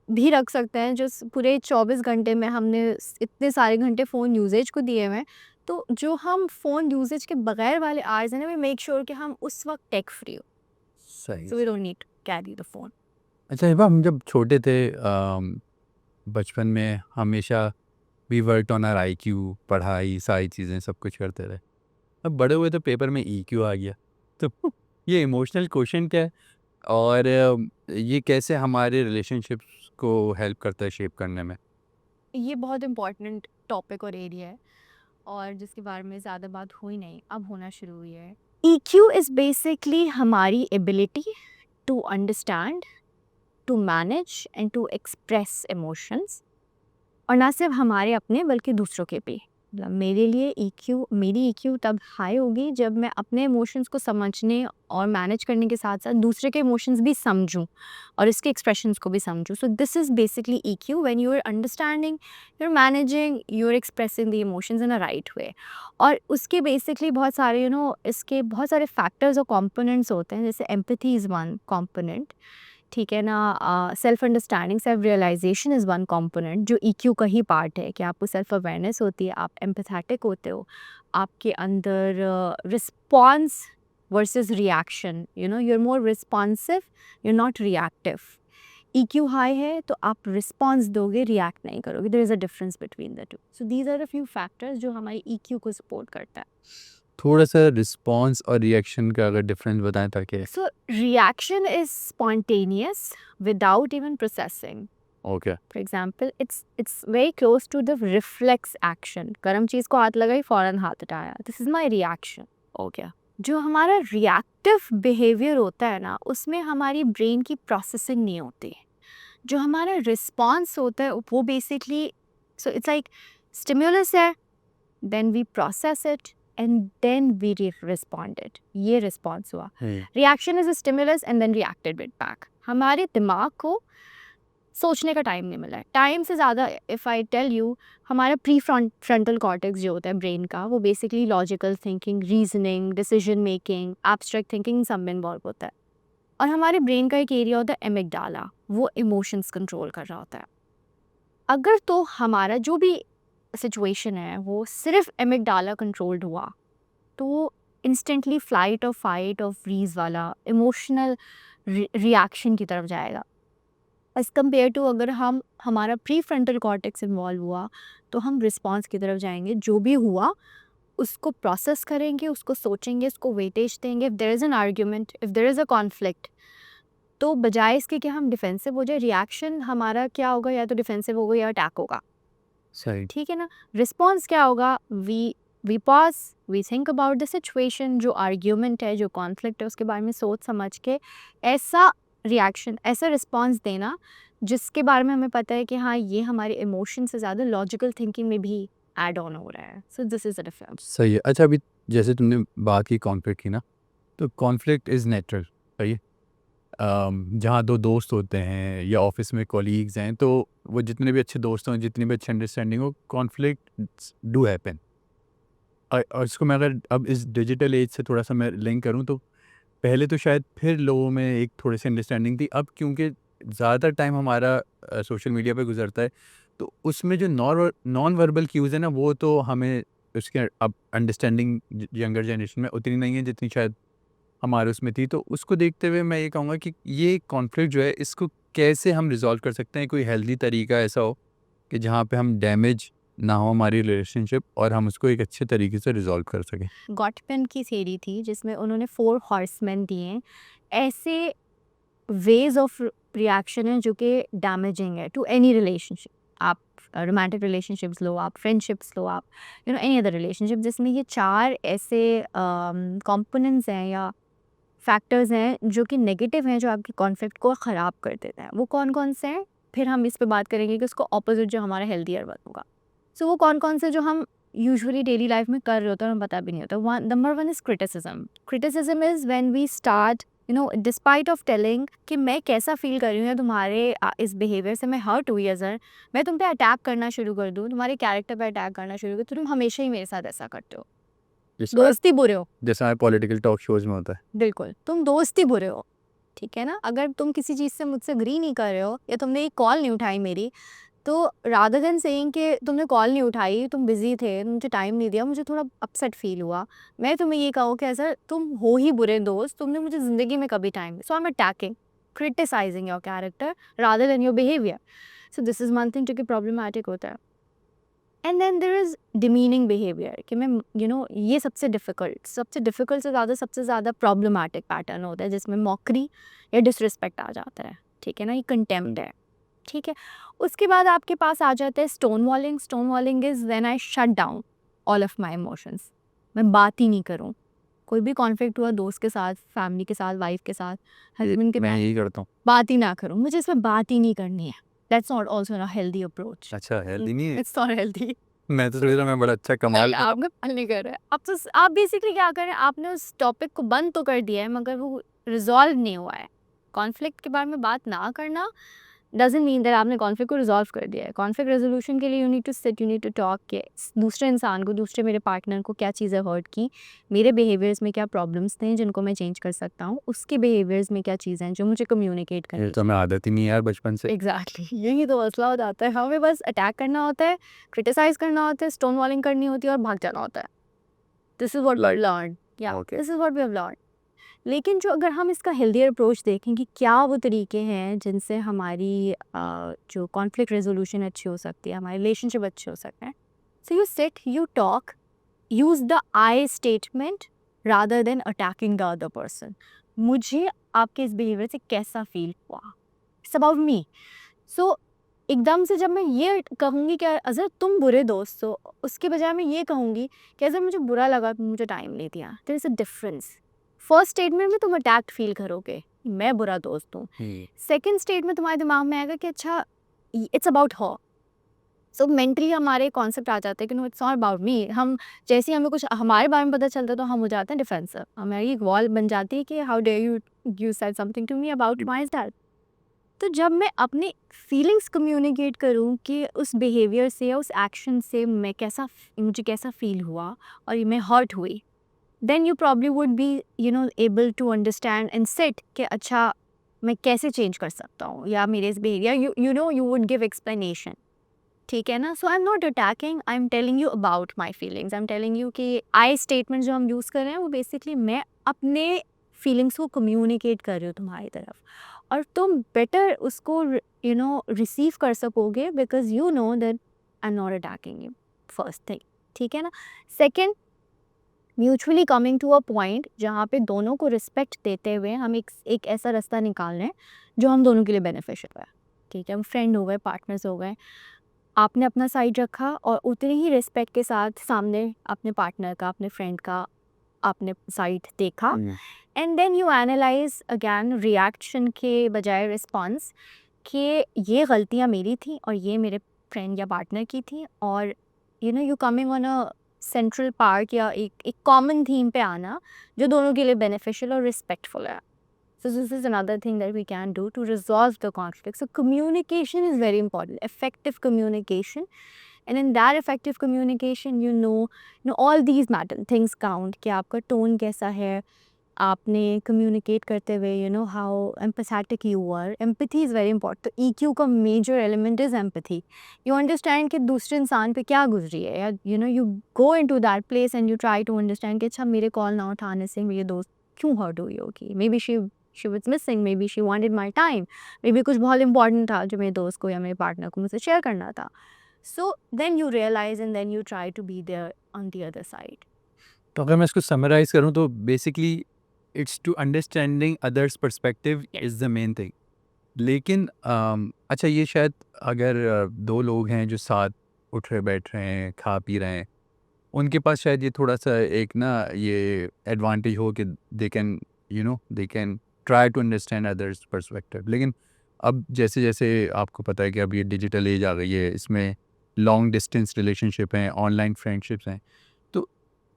भी रख सकते हैं जो पूरे 24 घंटे में हमने इतने सारे घंटे फ़ोन यूजेज को दिए हुए हैं। तो जो हम फ़ोन यूजेज के बगैर वाले आवर्स हैं ना, वी मेक श्योर कि हम उस वक्त टेक फ्री हो, सही। So we don't need to carry the phone. अच्छा हिबा, हम जब छोटे थे बचपन में हमेशा we worked on our IQ, पढ़ाई, सारी चीज़ें सब कुछ करते थे। अब बड़े हुए तो पेपर में ईक्यू आ गया। तो ये इमोशनल क्वोशंट क्या है और ये कैसे हमारे रिलेशनशिप्स को हेल्प करता है शेप करने में? ये बहुत इम्पोर्टेंट टॉपिक और एरिया है और जिसके बारे में ज़्यादा बात हुई नहीं, अब होना शुरू हुई है। EQ इज़ बेसिकली हमारी ability to understand, to manage and to express emotions, और ना सिर्फ हमारे अपने बल्कि दूसरों के भी। मतलब मेरी EQ तब हाई होगी जब मैं अपने इमोशंस को समझने और मैनेज करने के साथ साथ दूसरे के इमोशंस भी समझूं और इसके एक्सप्रेशंस को भी समझूं। So this is basically EQ, when you are understanding, you are managing, you are expressing the emotions in a right way. और उसके बेसिकली बहुत सारे इसके बहुत सारे फैक्टर्स और कॉम्पोनेंट्स होते हैं, जैसे एम्पैथी इज़ वन कॉम्पोनेंट, ठीक है ना? Self understanding, self realisation is one component जो EQ का ही पार्ट है कि आपको सेल्फ अवेयरनेस होती है, आप एम्पैथेटिक होते हो, आपके अंदर response versus reaction, you are more responsive, you are not reactive. EQ high है तो आप रिस्पॉन्स दोगे, रिएक्ट नहीं करोगे। There is a difference between the two. So these are a few factors जो हमारी EQ को सपोर्ट करता है। थोड़ा-सा रिस्पॉन्स और रिएक्शन का अगर डिफरेंस बताएँ ताकि। So reaction is spontaneous without even processing. Okay. For example, it's very close to the reflex action. गर्म चीज़ को हाथ लगाई, फ़ौरन हाथ हटाया, दिस इज़ माई रिएक्शन। हो गया। जो हमारा रिएक्टिव बिहेवियर होता है ना, उसमें हमारी ब्रेन की प्रोसेसिंग नहीं होती। जो हमारा रिस्पॉन्स होता है वो basically, so it's like stimulus है, then we process it and then we responded, ये रिस्पॉन्स हुआ। Reaction is a stimulus and then reacted it back. हमारे दिमाग को सोचने का टाइम नहीं मिला है। टाइम से ज़्यादा, इफ़ आई टेल यू, हमारा फ्रंटल कॉर्टेक्स जो होता है ब्रेन का, वो basically logical thinking, reasoning, decision making, abstract thinking सब में इन्वॉल्व होता है। और हमारे ब्रेन का एक एरिया होता है एमिगडाला, वो इमोशंस कंट्रोल कर रहा होता है। अगर तो हमारा जो भी सिचुएशन है वो सिर्फ एमिगडाला कंट्रोल्ड हुआ, तो इंस्टेंटली फ्लाइट और फाइट और फ्रीज वाला इमोशनल रिएक्शन की तरफ जाएगा। एज़ कम्पेयर टू अगर हमारा प्री फ्रंटल कॉर्टेक्स इन्वॉल्व हुआ, तो हम रिस्पॉन्स की तरफ जाएंगे। जो भी हुआ उसको प्रोसेस करेंगे, उसको सोचेंगे, उसको वेटेज देंगे। If there is an argument, if there is a conflict, तो बजाय इसके कि हम डिफेंसिव हो जाए, रिएक्शन हमारा क्या होगा, या तो डिफेंसिव होगा या अटैक होगा। सही। ठीक है ना? रिस्पॉन्स क्या होगा? We pause, we think about the situation, जो आर्ग्यूमेंट है, जो कॉन्फ्लिक्ट है, उसके बारे में सोच समझ के ऐसा रिएक्शन, ऐसा रिस्पॉन्स देना जिसके बारे में हमें पता है कि हाँ, ये हमारे इमोशन से ज़्यादा लॉजिकल थिंकिंग में भी ऐड ऑन हो रहा है। So this is a difference. सही है। अच्छा, अभी जैसे तुमने बात की कॉन्फ्लिक्ट की ना, तो कॉन्फ्लिक्ट इज़ नेचुरल, सही है। जहाँ 2 दोस्त होते हैं या ऑफ़िस में कॉलीग्स हैं, तो वो जितने भी अच्छे दोस्त हों, जितनी भी अच्छी अंडरस्टैंडिंग हो, कॉन्फ्लिक्ट्स डू हैपन। और इसको मैं अगर अब इस डिजिटल एज से थोड़ा-सा मैं लिंक करूँ, तो पहले तो शायद फिर लोगों में एक थोड़ी-सी अंडरस्टैंडिंग थी। अब क्योंकि ज़्यादातर टाइम हमारा सोशल मीडिया पे गुज़रता है, तो उसमें जो नॉन वर्बल क्यूज़ है ना, वो तो हमें उसके अब अंडरस्टैंडिंग यंगर जनरेशन में उतनी नहीं है जितनी शायद हमारे उसमें थी। तो उसको देखते हुए मैं ये कहूँगा कि ये कॉन्फ्लिक्ट जो है इसको कैसे हम रिज़ॉल्व कर सकते हैं? कोई हेल्दी तरीका ऐसा हो कि जहाँ पे हम डैमेज ना हो हमारी रिलेशनशिप और हम उसको एक अच्छे तरीके से रिज़ॉल्व कर सकें। गॉटमैन की थ्योरी थी जिसमें उन्होंने 4 हॉर्समैन दिए। ऐसे वेज ऑफ रिएक्शन है जो कि डैमेजिंग है टू एनी रिलेशनशिप। आप रोमांटिक रिलेशनशिप्स लो, आप फ्रेंडशिप्स लो, आप एनी अदर रिलेशनशिप, जिसमें ये 4 ऐसे कंपोनेंट्स हैं या फैक्टर्स हैं जो कि नेगेटिव हैं, जो आपके कॉन्फ्लिक्ट को ख़राब कर देते हैं। वो कौन-कौन से हैं? फिर हम इस पे बात करेंगे कि उसको ऑपोज़िट जो हमारा हेल्थियर वन होगा। सो वो कौन-कौन से जो हम यूजुअली डेली लाइफ में कर रहे होते हैं और हमें पता भी नहीं होता। One number 1 is criticism. Criticism is when we start despite of telling कि मैं कैसा फ़ील कर रही हूँ या तुम्हारे इस बिहेवियर से मैं हर्ट हुई अगर, मैं तुम पे अटैक करना शुरू कर दूँ, तुम्हारे कैरेक्टर पे अटैक करना शुरू कर दूँ, तो तुम हमेशा ही मेरे साथ ऐसा करते हो। जैसा दोस्ती बुरे हो। जैसा पॉलिटिकल टॉक शोज़ में होता है। बिल्कुल, तुम दोस्त ही बुरे हो, ठीक है ना? अगर तुम किसी चीज़ से मुझसे एग्री नहीं कर रहे हो या तुमने एक कॉल नहीं उठाई मेरी, तो रादर देन सेइंग कि तुमने कॉल नहीं उठाई, तुम बिज़ी थे, मुझे टाइम नहीं दिया, मुझे थोड़ा अपसेट फ़ील हुआ। मैं तुम्हें ये कहूँ कि ऐसा तुम हो ही बुरे दोस्त, तुमने मुझे ज़िंदगी में कभी टाइम नहीं, so I am attacking, criticising your character rather than your behaviour. So this is one thing जो कि प्रॉब्लमैटिक होता है। And then there is demeaning behaviour कि मैं ये सबसे डिफ़िकल्ट से ज़्यादा सबसे ज़्यादा प्रॉब्लमैटिक पैटर्न होता है जिसमें मॉकरी या डिसरिस्पेक्ट आ जाता है, ठीक है ना? ये कंटेम्प्ट है, ठीक है? उसके बाद आपके पास आ जाता है stone वॉलिंग। Stone वॉलिंग is when I shut down all of my emotions. मैं बात ही नहीं करूँ। कोई भी कॉन्फ्लिक्ट हुआ दोस्त के साथ, फैमिली के साथ, वाइफ के साथ, हस्बैंड के मैं साथ, यही करता हूँ। बात ही ना करूँ। मुझे इसमें बात ही नहीं करनी है। That's not also a healthy approach. अच्छा, हेल्दी नहीं है? It's not healthy. मैं तो सोच रहा मैं बड़ा अच्छा कमाल नहीं, आप ना पल नहीं कर रहे हैं। आप बेसिकली क्या कर रहे हैं, आपने उस टॉपिक को बंद तो कर दिया है मगर वो रिज़ॉल्व नहीं हुआ है। कॉन्फ्लिक्ट के बारे में बात ना करना डज़न्ट मीन दैट आपने कॉन्फ्लिक्ट को रिज़ॉल्व कर दिया है। कॉन्फ्लिक्ट रेज़ोल्यूशन के लिए you need to sit, you need to talk कि दूसरे इंसान को, दूसरे मेरे पार्टनर को क्या चीज़ें हर्ट की, मेरे बिहेवियर्स में क्या प्रॉब्लम्स थे जिनको मैं चेंज कर सकता हूँ, उसके बिहेवियर्स में क्या चीज़ें हैं जो मुझे कम्युनिकेट ये करनी। तो हमें आदत ही नहीं है यार बचपन से। एग्जैक्टली यही तो मसला हो जाता है। हमें बस अटैक करना होता है, क्रिटिसाइज करना होता है, स्टोन वॉलिंग करनी होती है और भाग जाना होता है। This is what we Like, learn, या okay. This is what we have learn. लेकिन जो अगर हम इसका हेल्दियर अप्रोच देखें कि क्या वो तरीके हैं जिनसे हमारी जो कॉन्फ्लिक्ट रेजोल्यूशन अच्छी हो सकती है, हमारे रिलेशनशिप अच्छे हो सकते हैं। So you sit, you talk, use the I statement rather than attacking the other person. मुझे आपके इस बिहेवियर से कैसा फील हुआ, इट्स अबाउट मी। सो एकदम से जब मैं ये कहूँगी कि अज़र तुम बुरे दोस्त हो, उसके बजाय मैं ये कहूँगी कि अज़र मुझे बुरा लगा, तुम मुझे टाइम नहीं दिया। There is a difference. First statement में तुम अटैक्ड फील करोगे, मैं बुरा दोस्त हूँ। सेकंड स्टेट में तुम्हारे दिमाग में आएगा कि अच्छा it's about her. So mentally हमारे कॉन्सेप्ट आ जाते हैं कि no it's not about me. हम जैसे ही हमें कुछ हमारे बारे में पता चलता है तो हम हो जाते हैं डिफेंसिव। हमारी एक वॉल बन जाती है कि how dare you said something to me about myself. तो जब मैं अपनी फीलिंग्स कम्युनिकेट करूँ कि उस बिहेवियर से या उस एक्शन से मुझे कैसा फील हुआ और ये मैं हर्ट हुई, then you probably would be able to understand and set कि अच्छा मैं कैसे चेंज कर सकता हूँ या मेरे इस behaviour you would give explanation, ठीक है ना? So I am not attacking, I am telling you about my feelings. I am telling you कि आई स्टेटमेंट जो हम यूज़ कर रहे हैं वो बेसिकली मैं अपने फीलिंग्स को कम्युनिकेट कर रही हूँ तुम्हारी तरफ, और तुम बेटर उसको रिसीव कर सकोगे because you know that I am not attacking you. First thing, ठीक है ना? Second, mutually coming to a point जहाँ पे दोनों को रिस्पेक्ट देते हुए हम एक ऐसा रास्ता निकाल रहे हैं जो हम दोनों के लिए बेनिफिशियल है, ठीक है? हम फ्रेंड हो गए, पार्टनर्स हो गए, आपने अपना साइड रखा और उतनी ही रिस्पेक्ट के साथ सामने अपने पार्टनर का, अपने फ्रेंड का आपने साइड देखा, and then you analyse again reaction के बजाय रिस्पॉन्स कि ये गलतियाँ मेरी थी और ये मेरे फ्रेंड या पार्टनर की थी, और you coming on a central part या एक कॉमन थीम पे आना जो दोनों के लिए बेनिफिशियल और रिस्पेक्टफुल है. So this is another thing that we can do to resolve the conflict. So communication is very important, effective communication. And in that effective communication, all these matter, things count. कि आपका tone कैसा है, आपने communicate करते हुए, how empathetic you are. Empathy is very important. तो EQ का major element is empathy. You understand कि दूसरे इंसान पे क्या गुजरी है, या you go into that place and you try to understand कि अच्छा मेरे call ना उठाने से मेरे दोस्त क्यों हर्ट हुई होगी, may be she was missing, may be she wanted my time, may be कुछ बहुत इंपॉर्टेंट था जो मेरे दोस्त को या मेरे पार्टनर को मुझसे शेयर करना था. So then you realise and then you try to be there on the other side. तो अगर मैं इसको समराइज़ करूँ तो basically it's to understanding others perspective is the main thing. लेकिन अच्छा ये शायद अगर 2 लोग हैं जो साथ उठ रहे बैठ रहे हैं, खा पी रहे हैं, उनके पास शायद ये थोड़ा-सा एक ना ये एडवांटेज हो कि they can try to understand others perspective. लेकिन अब जैसे-जैसे आपको पता है कि अब ये डिजिटल एज आ गई है, इसमें लॉन्ग डिस्टेंस रिलेशनशिप हैं, ऑनलाइन फ्रेंडशिप्स हैं। तो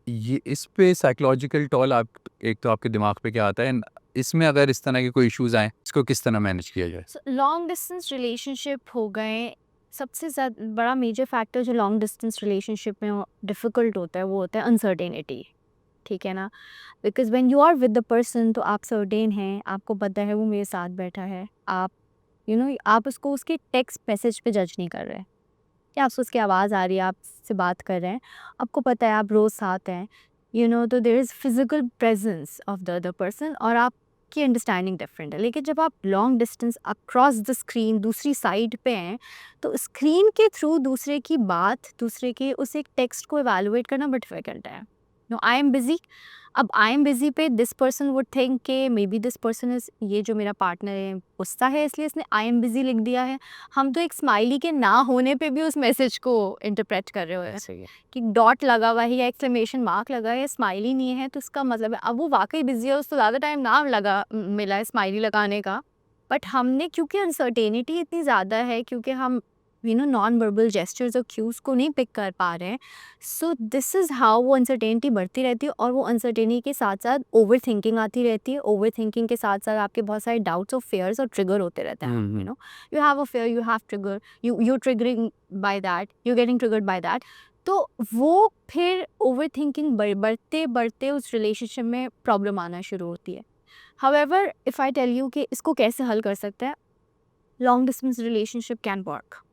ये इस पे साइकोलॉजिकल टॉल आप एक तो आपके दिमाग पे क्या आता है एंड इसमें अगर इस तरह के कोई इश्यूज़ आएँ, इसको किस तरह मैनेज किया जाए? लॉन्ग डिस्टेंस रिलेशनशिप हो गए, सबसे ज़्यादा बड़ा मेजर फैक्टर जो लॉन्ग डिस्टेंस रिलेशनशिप में डिफ़िकल्ट होता है वो होता है अनसर्टेनिटी, ठीक है ना? Because when you are with the person तो आप सर्टेन हैं, आपको पता है वो मेरे साथ बैठा है, आप आप उसको उसके टेक्स्ट मैसेज पे जज नहीं कर रहे, या आपसे उसकी आवाज़ आ रही है, आप उससे बात कर रहे हैं, आपको पता है आप रोज़ साथ हैं, तो there is physical presence of the other person और आपकी अंडरस्टैंडिंग डिफरेंट है. लेकिन जब आप long distance across the screen दूसरी साइड पे हैं, तो स्क्रीन के थ्रू दूसरे की बात, दूसरे के उस एक टेक्स्ट को इवैल्यूएट करना बड़ा डिफिकल्ट है. नो, आई एम बिज़ी, अब आई एम बिज़ी पे दिस पर्सन वुड थिंक के may be this person is, ये जो मेरा पार्टनर है गुस्सा है इसलिए इसने आई एम बिज़ी लिख दिया है. हम तो एक स्माइली के ना होने पे भी उस मैसेज को इंटरप्रेट कर रहे हो सही है। कि डॉट लगा हुआ है या एक्सक्लेमेशन मार्क लगा है, स्माइली नहीं है, तो इसका मतलब है अब वो वाकई बिजी है, उसको ज़्यादा टाइम ना मिला है स्माइली लगाने का. बट हमने क्योंकि अनसर्टेनिटी इतनी ज़्यादा है, क्योंकि हम नॉन वर्बल जेस्चर्स और क्यूज को नहीं पिक कर पा रहे हैं, सो दिस इज़ हाउ वो अनसर्टेनिटी बढ़ती रहती है. और वो अनसर्टेनिटी के साथ साथ ओवर थिंकिंग आती रहती है, ओवर थिंकिंग के साथ साथ आपके बहुत सारे डाउट्स और फेयर्स और ट्रिगर होते रहते हैं. Hmm, hmm. You have a fear, you have trigger, you triggering by that, you getting triggered by that. तो वो फिर ओवर थिंकिंग बढ़ते बढ़ते उस रिलेशनशिप में प्रॉब्लम आना शुरू होती है. However if I tell you कि इसको कैसे हल कर सकते हैं, long distance relationship can work.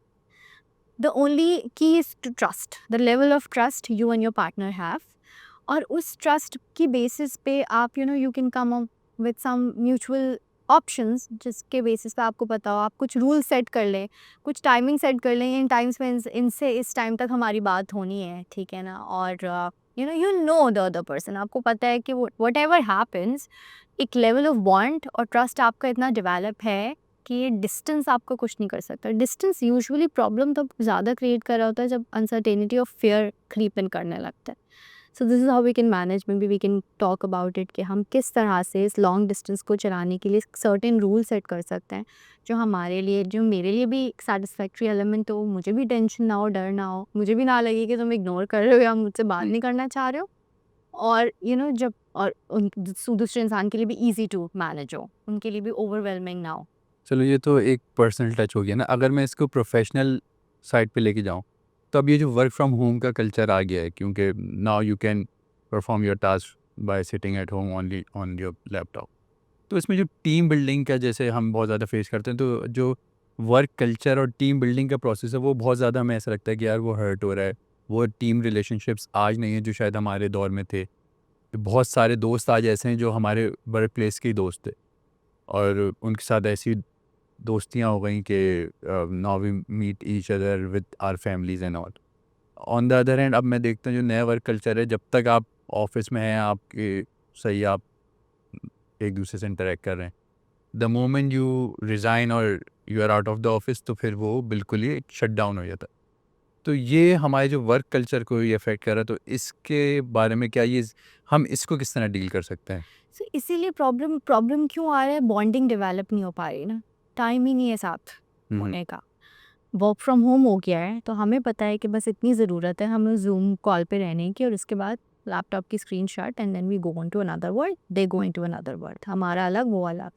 The only key is to trust, the level of trust you and your partner have. और उस ट्रस्ट की बेसिस पे आप you can come up with some mutual options, जिसके बेसिस पे आपको पता हो, आप कुछ रूल सेट कर लें, कुछ टाइमिंग सेट कर लें, इन टाइम्स में इनसे इस टाइम तक हमारी बात होनी है, ठीक है ना? और you know the other person, आपको पता है कि वट एवर हैपन्स, एक लेवल ऑफ बॉन्ड और ट्रस्ट आपका इतना डेवलप है कि ये डिस्टेंस आपको कुछ नहीं कर सकता. डिस्टेंस यूजुअली प्रॉब्लम तब ज़्यादा क्रिएट कर रहा होता है जब अनसर्टेनिटी और फियर क्रीप इन करने लगता है. So this is how we can manage, maybe we can talk about it कि हम किस तरह से इस लॉन्ग डिस्टेंस को चलाने के लिए सर्टेन रूल सेट कर सकते हैं जो हमारे लिए, जो मेरे लिए भी एक सेटिस्फैक्ट्री एलिमेंट हो, मुझे भी टेंशन ना हो, डर ना हो, मुझे भी ना लगे कि तुम इग्नोर कर रहे हो या मुझसे बात नहीं करना चाह रहे हो. और जब और दूसरे इंसान के लिए भी ईजी टू मैनेज हो, उनके लिए भी ओवरवेलमिंग ना हो. चलो ये तो एक पर्सनल टच हो गया ना। अगर मैं इसको प्रोफ़ेशनल साइड पे लेके जाऊँ, तो अब ये जो वर्क फ्रॉम होम का कल्चर आ गया है क्योंकि now you can perform your task by sitting at home only on your laptop. तो इसमें जो टीम बिल्डिंग का जैसे हम बहुत ज़्यादा फेस करते हैं, तो जो वर्क कल्चर और टीम बिल्डिंग का प्रोसेस है वो बहुत ज़्यादा हमें ऐसा लगता है कि यार वो हर्ट हो रहा है। वो टीम रिलेशनशिप्स आज नहीं है जो शायद हमारे दौर में थे। बहुत सारे दोस्त आज ऐसे हैं जो हमारे वर्क प्लेस के ही दोस्त थे और उनके साथ ऐसी दोस्तियाँ हो गई कि now we meet each other with our families and all. On the other hand अब मैं देखता हूँ जो नया वर्क कल्चर है, जब तक आप ऑफिस में हैं आपके सही आप एक दूसरे से इंटरेक्ट कर रहे हैं, द मोमेंट यू रिज़ाइन और you are out of the office तो फिर वो बिल्कुल ही शट डाउन हो जाता है। तो ये हमारे जो वर्क कल्चर को ही अफेक्ट कर रहा है, तो इसके बारे में क्या ये हम इसको किस तरह डील कर सकते हैं? सो इसीलिए प्रॉब्लम प्रॉब्लम क्यों आ रहा है, बॉन्डिंग डेवलप नहीं हो पा रही ना, टाइम ही नहीं है साथ हुँ, हुँ। होने का. वर्क फ्रॉम होम हो गया है तो हमें पता है कि बस इतनी ज़रूरत है हमें जूम कॉल पे रहने की, और उसके बाद लैपटॉप की screen shot and then we go on to another world, they go into another world, हमारा अलग वो अलग.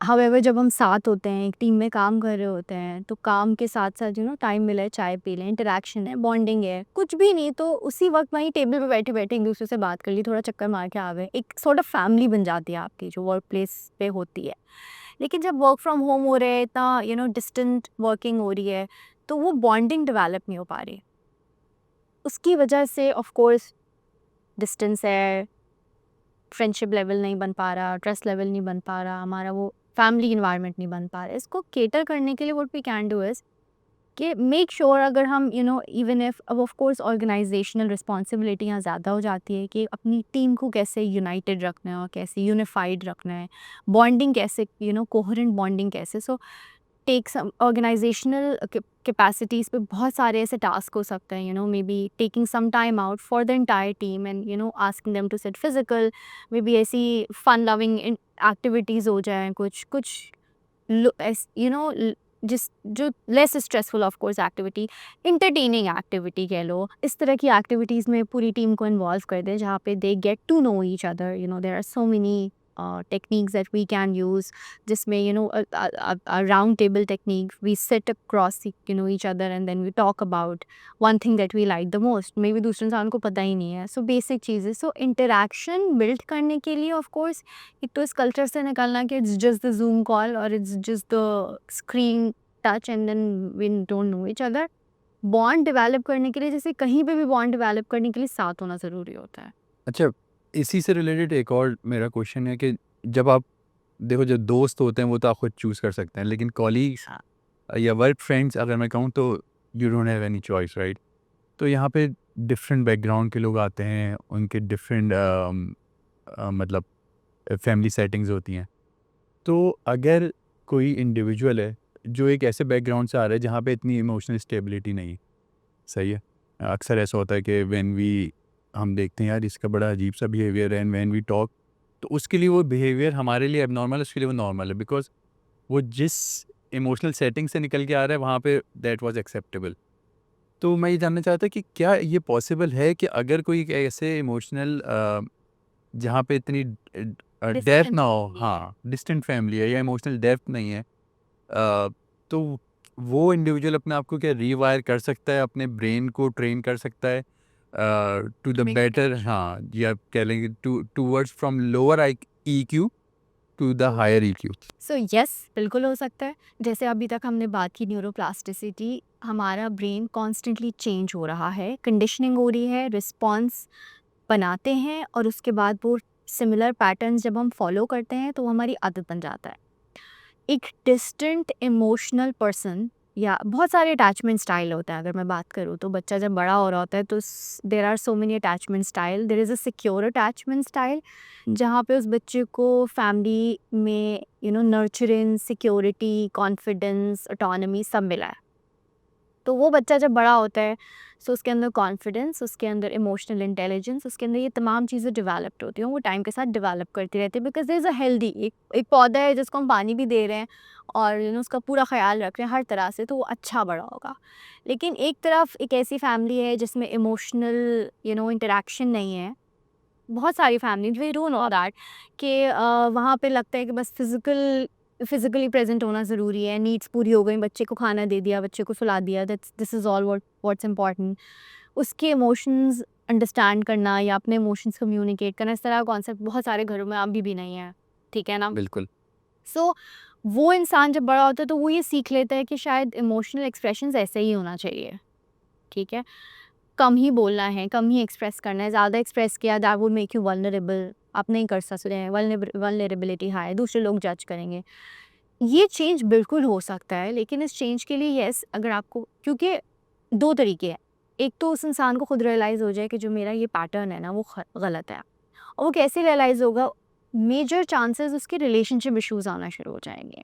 हाउएवर जब हम साथ होते हैं, एक टीम में काम कर रहे होते हैं, तो काम के साथ साथ टाइम मिला है, चाय पी लें, इंटरेक्शन है, बॉन्डिंग है, कुछ भी नहीं तो उसी वक्त वहीं टेबल पे बैठे बैठे एक दूसरे से बात कर ली, थोड़ा चक्कर मार के आ गए, एक सॉर्ट ऑफ फैमिली बन जाती है आपकी जो वर्क प्लेस पे होती है. लेकिन जब वर्क फ्रॉम होम हो रहे हैं, इतना डिस्टेंट वर्किंग हो रही है, तो वो बॉन्डिंग डेवलप नहीं हो पा रही. उसकी वजह से ऑफ कोर्स डिस्टेंस है, फ्रेंडशिप लेवल नहीं बन पा रहा, ट्रस्ट लेवल नहीं बन पा रहा, हमारा वो फैमिली इन्वायरमेंट नहीं बन पा रहा है, इसको केटर करने के लिए what we can do is कि मेक श्योर अगर हम इवन इफ अब ऑफ कोर्स ऑर्गेनाइजेशनल रिस्पॉन्सिबिलिटी यहाँ ज़्यादा हो जाती है कि अपनी टीम को कैसे यूनाइटेड रखना है और कैसे यूनिफाइड रखना है, बॉन्डिंग कैसे, कोहेरेंट बॉन्डिंग कैसे। So take some organisational capacities पे बहुत सारे ऐसे टास्क हो सकते हैं, maybe taking some time out for the entire team and asking them to set physical, maybe ऐसी फन लविंग एक्टिविटीज़ हो जाएं, कुछ कुछ जिस जो less stressful of course activity, entertaining activity कह लो, इस तरह की एक्टिविटीज़ में पूरी टीम को इन्वॉल्व कर दे जहाँ पे they get to know each other. There are so many techniques that we can use, जिसमें a round table technique, we sit across each other and then we talk about one thing that we like the most, maybe दूसरे इंसान को पता ही नहीं है। so basic चीज़ें, so interaction build करने के लिए of course एक तो इस culture से निकलना कि it's just the Zoom call or it's just the screen touch and then we don't know each other। bond develop करने के लिए, जैसे कहीं पे भी bond develop करने के लिए साथ होना ज़रूरी होता है। अच्छा, इसी से रिलेटेड एक और मेरा क्वेश्चन है कि जब आप देखो, जब दोस्त होते हैं वो तो आप खुद चूज़ कर सकते हैं, लेकिन कॉलीग्स या वर्क फ्रेंड्स अगर मैं कहूँ तो you don't have any choice, right? तो यहाँ पे डिफरेंट बैकग्राउंड के लोग आते हैं, उनके डिफरेंट मतलब फैमिली सेटिंग्स होती हैं। तो अगर कोई इंडिविजुअल है जो एक ऐसे बैकग्राउंड से आ रहा है जहाँ पे इतनी इमोशनल स्टेबिलिटी नहीं है, सही है, अक्सर ऐसा होता है कि हम देखते हैं यार इसका बड़ा अजीब सा बिहेवियर है, एंड व्हेन वी टॉक तो उसके लिए वो बिहेवियर हमारे लिए एबनॉर्मल है, उसके लिए वो नॉर्मल है, बिकॉज वो जिस इमोशनल सेटिंग से निकल के आ रहा है वहाँ पे दैट वाज एक्सेप्टेबल। तो मैं ये जानना चाहता कि क्या ये पॉसिबल है कि अगर कोई एक ऐसे इमोशनल जहाँ पे इतनी डेप्थ ना हो, हाँ, डिस्टेंट फैमिली है या इमोशनल डेप्थ नहीं है, तो वो इंडिविजुअल अपने आप को क्या रीवायर कर सकता है, अपने ब्रेन को ट्रेन कर सकता है टू द बेटर, हाँ, या कह लेंगे towards from lower EQ to the higher EQ? So yes, बिल्कुल हो सकता है। जैसे अभी तक हमने बात की न्यूरोप्लास्टिसिटी, हमारा ब्रेन कॉन्स्टेंटली चेंज हो रहा है, कंडीशनिंग हो रही है, रिस्पॉन्स बनाते हैं और उसके बाद वो सिमिलर पैटर्न्स जब हम फॉलो करते हैं तो वो हमारी आदत बन जाता है। एक डिस्टेंट इमोशनल पर्सन या बहुत सारे अटैचमेंट स्टाइल होते हैं, अगर मैं बात करूँ तो बच्चा जब बड़ा हो रहा होता है तो there are so many attachment style. There is a secure attachment style जहाँ पे उस बच्चे को फैमिली में नर्चरिंग, सिक्योरिटी, कॉन्फिडेंस, ऑटोनॉमी सब मिला है। तो वो बच्चा जब बड़ा होता है सो उसके अंदर कॉन्फिडेंस, उसके अंदर इमोशनल इंटेलिजेंस, उसके अंदर ये तमाम चीज़ें डेवलप्ड होती हैं, वो टाइम के साथ डेवलप करती रहती है। Because there is a healthy एक पौधा है जिसको हम पानी भी दे रहे हैं और उसका पूरा ख्याल रख रहे हैं हर तरह से, तो वो अच्छा बड़ा होगा। लेकिन एक तरफ एक ऐसी फैमिली है जिसमें इमोशनल इंटरेक्शन नहीं है, बहुत सारी family we don't know that कि वहाँ पे लगता है कि बस फिजिकली प्रेजेंट होना ज़रूरी है, नीड्स पूरी हो गई, बच्चे को खाना दे दिया, बच्चे को सुला दिया, this is all what's important. उसके इमोशंस अंडरस्टैंड करना या अपने इमोशंस कम्युनिकेट करना, इस तरह का कॉन्सेप्ट बहुत सारे घरों में अभी भी नहीं है, ठीक है ना? बिल्कुल। सो वो इंसान जब बड़ा होता है तो वो ये सीख लेता है कि शायद इमोशनल एक्सप्रेशंस ऐसे ही होना चाहिए, ठीक है? कम ही बोलना है, कम ही एक्सप्रेस करना है, ज़्यादा एक्सप्रेस किया that would make you vulnerable, आप नहीं कर सकते हैं, वल्नरेबिलिटी हाई, दूसरे लोग जज करेंगे। ये चेंज बिल्कुल हो सकता है, लेकिन इस चेंज के लिए यस, अगर आपको, क्योंकि 2 तरीके हैं, एक तो उस इंसान को खुद रियलाइज़ हो जाए कि जो मेरा ये पैटर्न है ना वो गलत है, और वो कैसे रियलाइज़ होगा? मेजर चांसेस उसके रिलेशनशिप इश्यूज़ आना शुरू हो जाएंगे।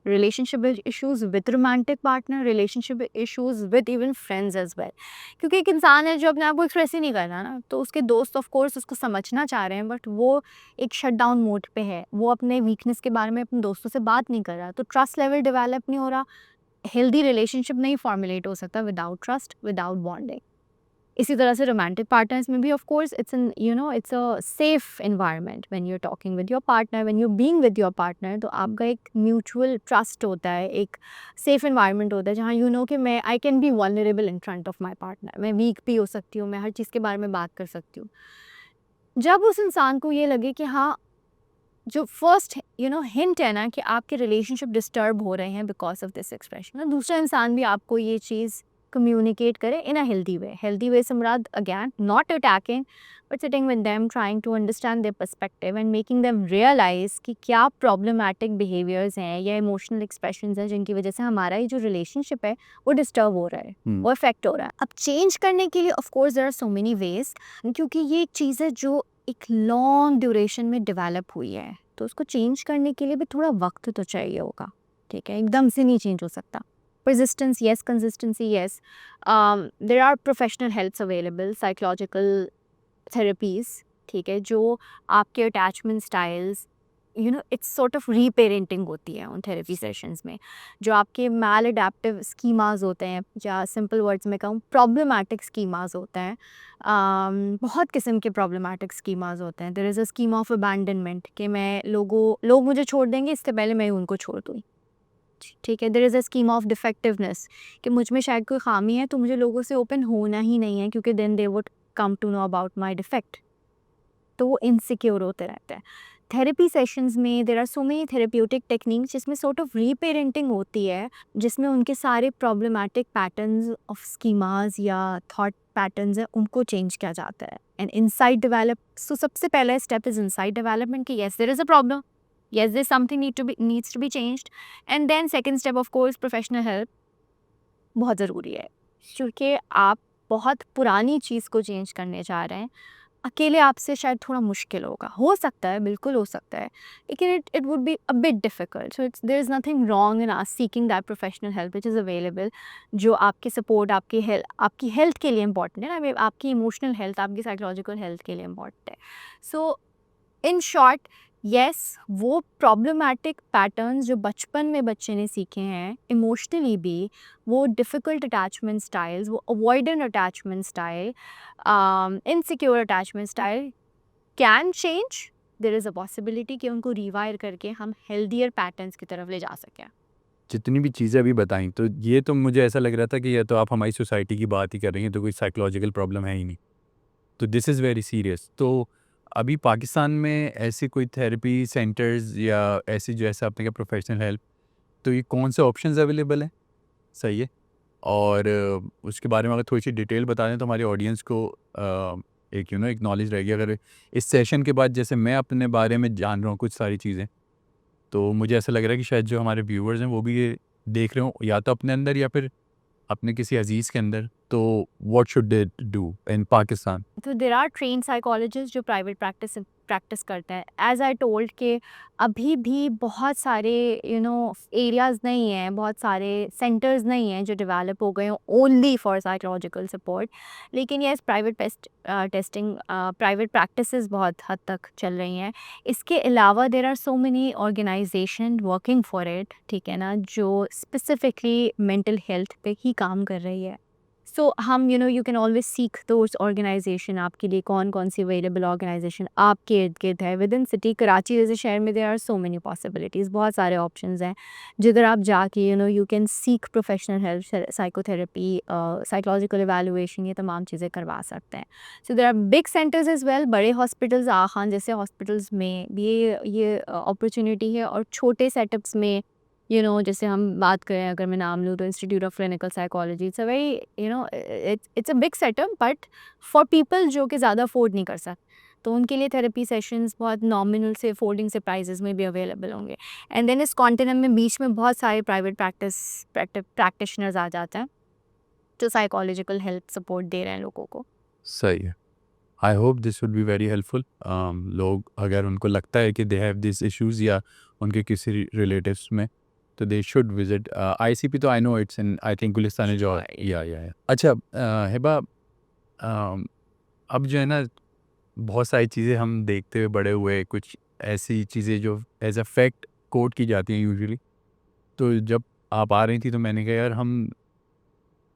Relationship issues with romantic partner, relationship issues with even friends as well. क्योंकि एक इंसान है जो अपने आप को एक्सप्रेस ही नहीं कर रहा ना, तो उसके दोस्त ऑफ कोर्स उसको समझना चाह रहे हैं, बट वो एक शट डाउन मोड पे है, वो अपने वीकनेस के बारे में अपने दोस्तों से बात नहीं कर रहा, तो ट्रस्ट लेवल डेवलप नहीं हो रहा, हेल्दी रिलेशनशिप नहीं फॉर्मुलेट हो सकता विदाउट ट्रस्ट, विदाउट बॉन्डिंग। इसी तरह से रोमांटिक पार्टनर्स में भी of course it's a safe environment when you are talking with your partner, when you are being with your partner, तो आपका एक म्यूचुअल ट्रस्ट होता है, एक सेफ एनवायरनमेंट होता है जहाँ कि मैं I can be vulnerable in front of my partner, मैं वीक भी हो सकती हूँ, मैं हर चीज़ के बारे में बात कर सकती हूँ। जब उस इंसान को ये लगे कि हाँ, जो फर्स्ट हिंट है ना कि आपके रिलेशनशिप डिस्टर्ब हो रहे हैं बिकॉज ऑफ दिस एक्सप्रेशन, दूसरा इंसान भी आपको ये चीज़ communicate करें in a healthy way. Healthy way से मुराद again not attacking but sitting with them, trying to understand their perspective and making them realize कि क्या problematic behaviors हैं या emotional expressions हैं जिनकी वजह से हमारा ये जो relationship है वो disturb हो रहा है, वो affect हो रहा है. अब change करने के लिए of course there are so many ways, क्योंकि ये एक चीज़ है जो एक long duration में develop हुई है, तो उसको change करने के लिए भी थोड़ा वक्त तो चाहिए होगा. ठीक है, एकदम से नहीं change हो सकता. Persistence, yes. Consistency, yes. There are professional helps available, psychological therapies, ठीक है, जो आपके attachment styles it's sort of reparenting होती है उन थेरेपी सेशंस में. जो आपके मैल अडेप्टिव स्कीमाज होते हैं, या सिंपल वर्ड्स में कहूँ प्रॉब्लमैटिक स्कीमाज होते हैं. बहुत किस्म के प्रॉब्लमैटिक स्कीमाज होते हैं. There is a scheme of abandonment कि लोग मुझे छोड़ देंगे इससे पहले मैं उनको छोड़ दूँ. ठीक है. There is a scheme of defectiveness कि मुझ में शायद कोई खामी है तो मुझे लोगों से ओपन होना ही नहीं है, क्योंकि then they would come to know about my defect, तो वो इनसिक्योर होते रहते हैं. थेरेपी सेशंस में there are so many therapeutic techniques जिसमें सॉर्ट ऑफ रीपेरेंटिंग होती है, जिसमें उनके सारे प्रॉब्लमैटिक पैटर्न्स ऑफ स्कीमाज या थॉट पैटर्न्स है उनको चेंज किया जाता है. एंड इनसाइट डेवलप, सो सबसे पहला स्टेप इज इनसाइट डेवलपमेंट कि yes there is a problem, yes there's something needs to be changed. And then second step of course professional help बहुत ज़रूरी है, क्योंकि आप बहुत पुरानी चीज़ को चेंज करने जा रहे हैं. अकेले आपसे शायद थोड़ा मुश्किल होगा, हो सकता है, बिल्कुल हो सकता है, लेकिन it would be a bit difficult. So it's there is nothing wrong in us seeking that professional help which is available, जो आपकी सपोर्ट, आपकी हेल्थ के लिए इंपॉर्टेंट है ना, आपकी इमोशनल हेल्थ, आपकी साइकोलॉजिकल हेल्थ के लिए इंपॉर्टेंट है. सो इन शॉर्ट यस, वो प्रॉब्लमैटिक पैटर्न्स जो बचपन में बच्चे ने सीखे हैं इमोशनली भी, वो डिफ़िकल्ट अटैचमेंट स्टाइल्स, वो avoidant attachment style, insecure attachment style can change. There is a possibility कि उनको रिवायर करके हम हेल्दियर पैटर्न्स की तरफ ले जा सकें. जितनी भी चीज़ें अभी बताई, तो ये तो मुझे ऐसा लग रहा था कि या तो आप हमारी सोसाइटी की बात ही कर रही हैं, तो कोई साइकोलॉजिकल प्रॉब्लम है ही नहीं. तो दिस इज़ वेरी सीरियस. तो अभी पाकिस्तान में ऐसी कोई थेरेपी सेंटर्स या ऐसी जो ऐसा आपने कहा प्रोफेशनल हेल्प, तो ये कौन से ऑप्शंस अवेलेबल हैं? सही है. और उसके बारे में अगर थोड़ी सी डिटेल बता दें तो हमारी ऑडियंस को एक एक नॉलेज रहेगी. अगर इस सेशन के बाद जैसे मैं अपने बारे में जान रहा हूँ कुछ सारी चीज़ें, तो मुझे ऐसा लग रहा है कि शायद जो हमारे व्यूअर्स हैं वो भी ये देख रहे हो या तो अपने अंदर या फिर अपने किसी अजीज़ के अंदर. तो what should they do in Pakistan? तो देर आर ट्रेन साइकोलॉजिस्ट जो प्राइवेट प्रैक्टिस करते हैं. एज आई टोल्ड के अभी भी बहुत सारे एरियाज़ नहीं हैं, बहुत सारे सेंटर्स नहीं हैं जो डेवलप हो गए हैं ओनली फॉर साइकोलॉजिकल सपोर्ट. लेकिन यस, प्राइवेट प्रैक्टिसेस बहुत हद तक चल रही हैं. इसके अलावा there are so many organisation working for it, ठीक है ना, जो स्पेसिफिकली मेंटल हेल्थ पे ही काम कर रही है. सो हम you can always seek those organisation. आपके लिए कौन कौन सी अवेलेबल ऑर्गेनाइजेशन आपके इर्द गिर्द है विद इन सिटी. कराची जैसे शहर में there are so many possibilities, बहुत सारे ऑप्शंस हैं जिधर आप जाके you can seek professional help, psychotherapy, psychological evaluation, ये तमाम चीज़ें करवा सकते हैं. So there are big centres as well. बड़े हॉस्पिटल्स, आखान जैसे हॉस्पिटल्स में भी ये अपॉर्चुनिटी है, और छोटे सेटअप्स में जैसे हम बात करें, अगर मैं नाम लूँ तो institute of clinical psychology, it's a very it's a big setup, but for people जो कि ज़्यादा अफोर्ड नहीं कर सकते, तो उनके लिए थेरेपी सेशंस बहुत नॉमिनल से अफोर्डिंग से प्राइजेस में भी अवेलेबल होंगे. एंड देन इस कॉन्टिनेंट में बीच में बहुत सारे प्राइवेट प्रैक्टिशनर्स आ जाते हैं जो साइकोलॉजिकल हेल्प सपोर्ट दे रहे हैं लोगों को. सही है. I hope this would be very helpful. लोग अगर उनको लगता है कि दे हैव दिस इश्यूज़ या उनके किसी रिलेटिव्स में, तो दे शुड विजिट आईसीपी. तो I know it's in, I think Gulistan जो Right. या. अच्छा हिबा, अब जो है ना बहुत सारी चीज़ें हम देखते हुए बड़े हुए, कुछ ऐसी चीज़ें जो एज अ फैक्ट कोट की जाती हैं यूजुअली. तो जब आप आ रही थी तो मैंने कहा यार हम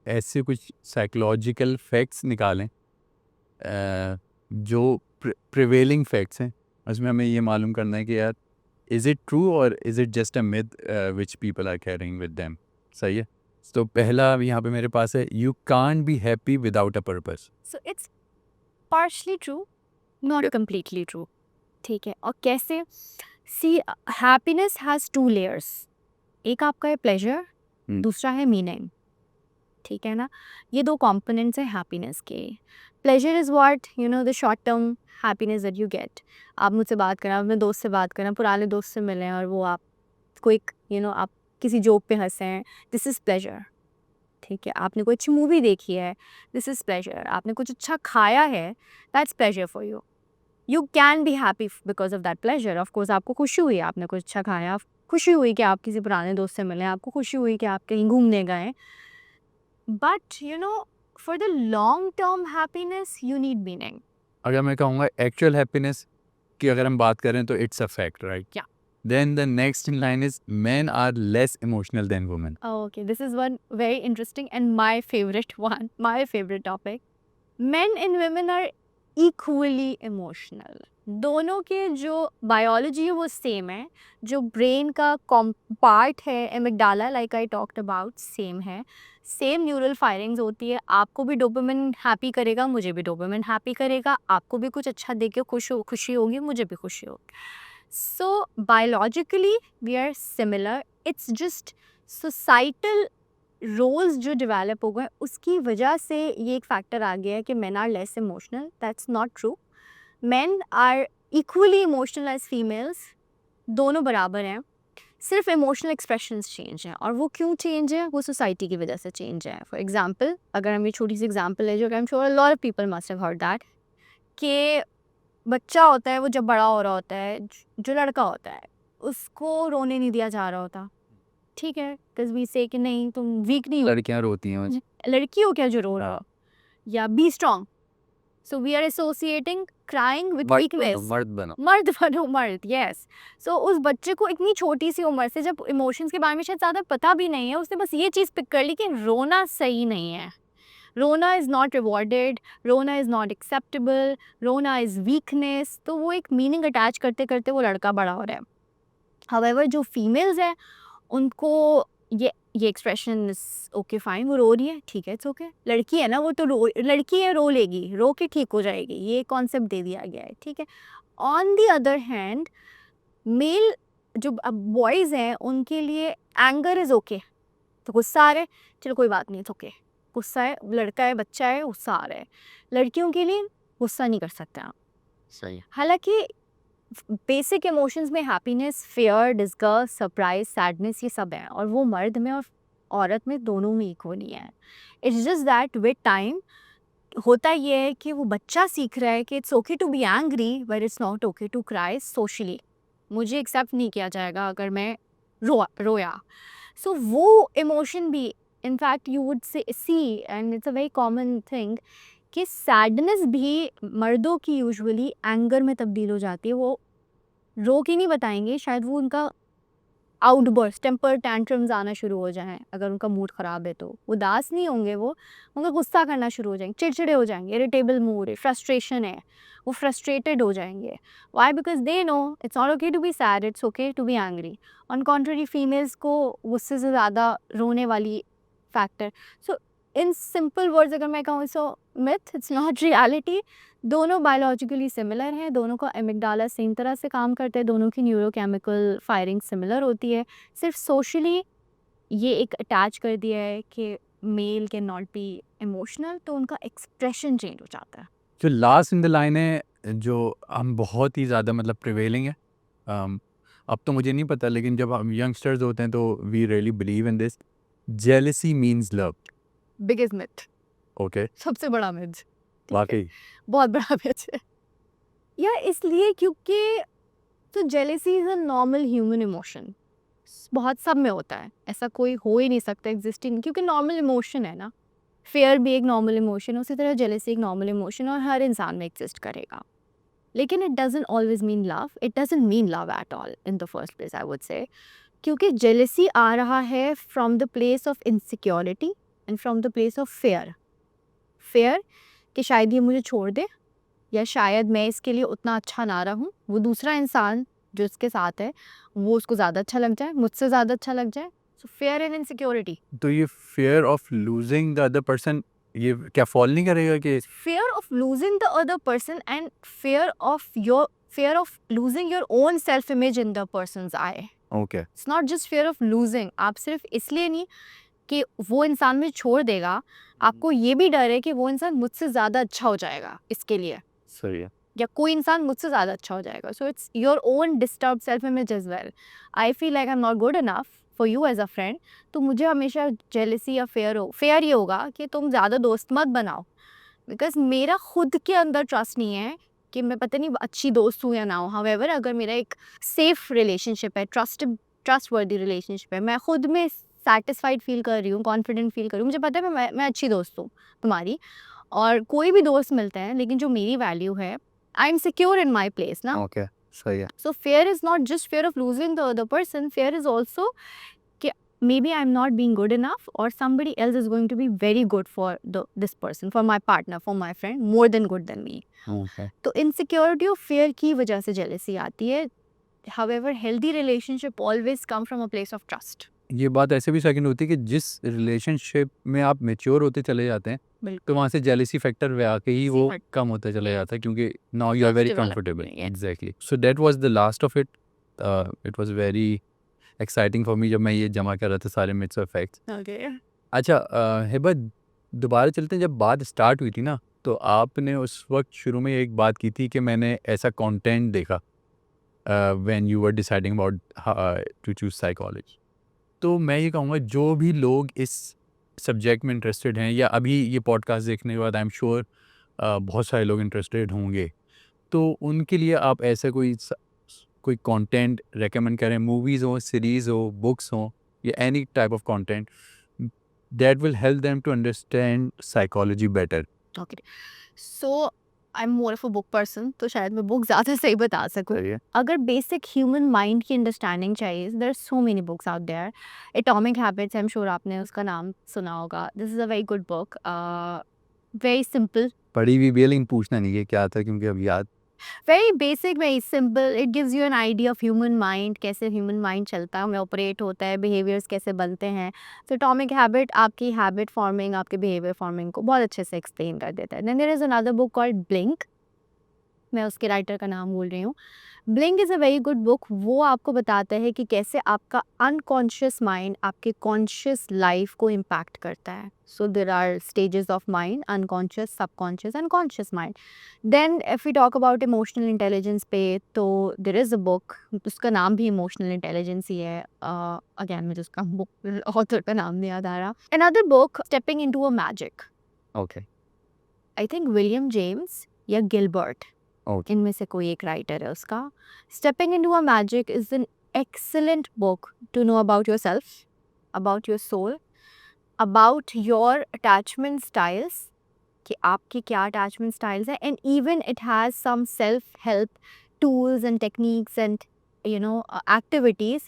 ऐसे कुछ साइकोलॉजिकल फैक्ट्स निकालें जो प्रिवेलिंग फैक्ट्स हैं. उसमें हमें ये मालूम करना है कि यार इज़ इट ट्रू और is it just a myth which people are carrying with them. सही है. तो पहला यहाँ पे मेरे पास है, you can't be happy without a purpose. So it's partially true, not completely true. ठीक है, और कैसे? See, happiness has two layers. एक आपका है प्लेजर, दूसरा है मीनिंग. ठीक है ना? ये 2 कंपोनेंट्स हैं हैप्पीनेस के। Pleasure is what you know the short term happiness that you get. आप मुझसे बात कर रहे हैं, आप अपने दोस्त से बात कर रहे हैं, पुराने दोस्त से मिले हैं और वो आपको एक आप किसी जोक पे हँसे हैं, दिस इज़ प्लेजर। ठीक है? आपने कोई अच्छी मूवी देखी है, दिस इज़ प्लेजर। आपने कुछ अच्छा खाया है, that's pleasure for you. You can be happy because of that pleasure. Of course आपको खुशी हुई, आपने कुछ अच्छा खाया, खुशी हुई कि आप किसी पुराने दोस्त से मिले, आपको खुशी हुई कि आप कहीं घूमने गए, but for the long term happiness you need meaning. अगर मैं कहूँगा एक्चुअल हैप्पीनेस की अगर हम बात करें तो it's a fact, right? Yeah. Then the next in line is men are less emotional than women. Okay, this is one very interesting and my favorite one, my favorite topic. Men and women are equally emotional. दोनों के जो biology है वो same है, जो brain का part है amygdala like I talked about same है, सेम न्यूरल फायरिंग्स होती है। आपको भी डोपामिन हैप्पी करेगा, मुझे भी डोपामिन हैप्पी करेगा, आपको भी कुछ अच्छा देख के खुशी होगी, मुझे भी खुशी होगी। So biologically we are similar, it's just societal roles जो डेवलप हो गए उसकी वजह से ये एक फैक्टर आ गया है कि men are less emotional. That's not true. Men are equally emotional as females, दोनों बराबर हैं, सिर्फ इमोशनल एक्सप्रेशंस चेंज हैं। और वो क्यों चेंज है? वो सोसाइटी की वजह से चेंज है। फॉर एग्जांपल, अगर हम ये छोटी सी एग्जांपल है जो आई am sure a lot of people must have heard that, कि बच्चा होता है वो जब बड़ा हो रहा होता है, जो लड़का होता है उसको रोने नहीं दिया जा रहा होता, ठीक है, बिकॉज वी से कि नहीं तुम वीक नहीं हो, लड़कियां रोती हैं लड़की हो क्या जो रो रहा हो, या be strong. So we are associating crying with weakness. मर्द बनो। मर्द बनो, मर्द, यस। सो उस बच्चे को इतनी छोटी सी उम्र से, जब इमोशंस के बारे में शायद ज़्यादा पता भी नहीं है, उसने बस ये चीज़ पिक कर ली कि रोना सही नहीं है, रोना इज़ नॉट रिवॉर्डेड, रोना इज़ नॉट एक्सेप्टेबल, रोना इज़ वीकनेस। तो वो एक मीनिंग अटैच करते करते वो लड़का बड़ा हो रहा है। हाउएवर जो फीमेल्स हैं उनको ये एक्सप्रेशन इज ओके फाइन, वो रो रही है, ठीक है, इट्स ओके, लड़की है ना, वो तो लड़की है, रो लेगी, रो के ठीक हो जाएगी, ये कॉन्सेप्ट दे दिया गया है, ठीक है। On the other hand male जो बॉयज़ हैं उनके लिए एंगर इज़ ओके, तो गुस्सा आ रहा है, चलो कोई बात नहीं, इट्स ओके, गुस्सा है, लड़का है, बच्चा है, गुस्सा आ रहा है। लड़कियों के लिए गुस्सा नहीं कर सकते आप। सही। हालांकि बेसिक इमोशंस में happiness, fear, disgust, surprise, sadness, ये सब है, और वो मर्द में और औरत में दोनों में इक्वली है। It's just that with time होता ये है कि वो बच्चा सीख रहा है कि it's okay to be angry but it's not okay to cry socially. मुझे एक्सेप्ट नहीं किया जाएगा अगर मैं रोया। सो वो इमोशन भी in fact you would see and it's a very common thing कि सैडनेस भी मर्दों की यूजुअली एंगर में तब्दील हो जाती है। वो रो के नहीं बताएंगे, शायद वो उनका आउटबर्स्ट, टेम्पर टैंट्रम्स आना शुरू हो जाएं, अगर उनका मूड ख़राब है तो उदास नहीं होंगे, वो उनका गुस्सा करना शुरू हो जाएंगे, चिड़चिड़े हो जाएंगे, इरिटेबल मूड है, फ्रस्ट्रेशन है, वो फ्रस्ट्रेटेड हो जाएंगे। Why? Because they know it's not okay to be sad, it's okay to be angry. On contrary females को गुस्से से ज़्यादा रोने वाली factor. So in simple words अगर मैं कहूँ, so myth, it's not reality. दोनों बायोलॉजिकली सिमिलर हैं, दोनों का एमिगडाला सेम तरह से काम करता है, दोनों की न्यूरोकेमिकल फायरिंग सिमिलर होती है। सिर्फ सोशली ये एक अटैच कर दिया है कि mail can not be emotional, तो उनका एक्सप्रेशन चेंज हो जाता है। जो लास्ट इन द लाइन है, जो हम बहुत ही ज़्यादा मतलब प्रिवेलिंग है, अब तो मुझे नहीं पता, लेकिन जब हम यंगस्टर्स होते हैं तो we really believe in this, jealousy means love. Biggest myth, okay, सबसे बड़ा मिथ, वाकई बहुत बड़ा मिथ है। या इसलिए क्योंकि तो jealousy is a normal human emotion, बहुत सब में होता है, ऐसा कोई हो ही नहीं सकता एग्जिस्टिंग, क्योंकि नॉर्मल इमोशन है ना। फेयर भी एक नॉर्मल इमोशन है, उसी तरह जेलेसी एक नॉर्मल इमोशन और हर इंसान में एग्जिस्ट करेगा। लेकिन it doesn't always mean love, it doesn't mean love at all in the first place, I would say. क्योंकि जेलेसी आ रहा है from the place of insecurity and from the place of fair. Fair कि शायद ये मुझे छोड़ दे, या शायद मैं इसके लिए उतना अच्छा ना रहूं, वो दूसरा इंसान जो इसके साथ है वो उसको ज़्यादा अच्छा लग जाए, मुझसे ज़्यादा अच्छा लग जाए। So fair and insecurity. तो ये fear of losing the other person, ये क्या फॉल नहीं करेगा कि Fear of losing the other person and fear of losing your own self image in the person's eye. Okay It's not just fear of losing. आप सिर्फ इसलिए नहीं, कि वो इंसान मुझे छोड़ देगा, आपको ये भी डर है कि वो इंसान मुझसे ज़्यादा अच्छा हो जाएगा इसके लिए, सही है। या कोई इंसान मुझसे ज़्यादा अच्छा हो जाएगा। So it's your own disturb self image as well. I feel like I am not good enough for you as a friend, तो मुझे हमेशा जेलसी या फेयर ये होगा कि तुम ज़्यादा दोस्त मत बनाओ, बिकॉज मेरा खुद के अंदर ट्रस्ट नहीं है कि मैं पता नहीं अच्छी दोस्त हूँ या ना हूँ। हाउएवर अगर मेरा एक सेफ रिलेशनशिप है, ट्रस्ट वर्दी रिलेशनशिप है, मैं खुद में सेटिस्फाइड फील कर रही हूँ, कॉन्फिडेंट फील कर रही हूँ, मुझे पता है मैं अच्छी दोस्त हूँ तुम्हारी, और कोई भी दोस्त मिलते हैं लेकिन जो मेरी वैल्यू है, I am secure in my place ना। ओके, सही है। So fear is not just fear of losing the other person. Fear is also कि maybe I'm not being good enough, or somebody else is going to be very good for this person, for my partner, for my friend, more than good than me. Okay. तो insecurity और fear की वजह से jealousy आती है. However, healthy relationship always come from a place of trust. ये बात ऐसे भी सेकंड होती है कि जिस रिलेशनशिप में आप मैच्योर होते चले जाते हैं, तो बिल्कुल वहाँ से जेलसी फैक्टर वे आके ही वो But कम होता चला जाता है, क्योंकि now you are very develop comfortable. yeah. Exactly. So that was the last of it. It was very exciting for me जब मैं ये जमा कर रहा था सारे मिथ्स और फैक्ट्स। Okay. अच्छा, हिबा, दोबारा चलते हैं। जब बात स्टार्ट हुई थी ना, तो आपने उस वक्त शुरू में एक बात की थी कि मैंने ऐसा कंटेंट देखा when you were deciding about to choose psychology. तो मैं ये कहूँगा, जो भी लोग इस सब्जेक्ट में इंटरेस्टेड हैं, या अभी ये पॉडकास्ट देखने के बाद आई एम श्योर बहुत सारे लोग इंटरेस्टेड होंगे, तो उनके लिए आप ऐसा कोई कंटेंट रेकमेंड करें, मूवीज़ हो, सीरीज़ हो, बुक्स हो, या any type of content that will help them to understand psychology better. Okay. So I'm more of a book person, तो शायद मैं बुक ज़्यादा सही बता सकूँ। सही है। अगर बेसिक ह्यूमन माइंड की अंडरस्टैंडिंग चाहिए, there are so many books out there. Atomic habits, I am sure आपने उसका नाम सुना होगा। This is a very good book, very simple, पढ़ी हुई भी है, लेकिन पूछना नहीं है क्या था, क्योंकि अब याद। Very basic, very simple. It gives you an idea of human mind, कैसे ह्यूमन माइंड चलता है, ऑपरेट होता है, बिहेवियर्स कैसे बनते हैं। सो एटॉमिक हैबिट आपकी हैबिट फॉर्मिंग, आपके बिहेवियर फॉर्मिंग को बहुत अच्छे से एक्सप्लेन कर देता है। Then there is another book called blink, मैं उसके राइटर का नाम भूल रही हूँ। Blink is a very good book. वो आपको बताता है कि कैसे आपका अनकॉन्शियस माइंड आपके कॉन्शियस लाइफ को इम्पैक्ट करता है। So there are stages of mind: unconscious, subconscious and conscious mind. Then if we talk about emotional intelligence पे, तो देर इज़ अ बुक, उसका नाम भी इमोशनल इंटेलिजेंस ही है। अगेन मुझे उसका बुक ऑथर का नाम नहीं याद आ रहा। Another book, stepping into a magic, okay. I think William James या गिलबर्ट, ओके। इनमें से कोई एक राइटर है उसका। Stepping into a magic is an excellent book to know about your self, about your soul, about your attachment styles, कि आपके क्या अटैचमेंट स्टाइल्स हैं, and even it has some self help tools and techniques and activities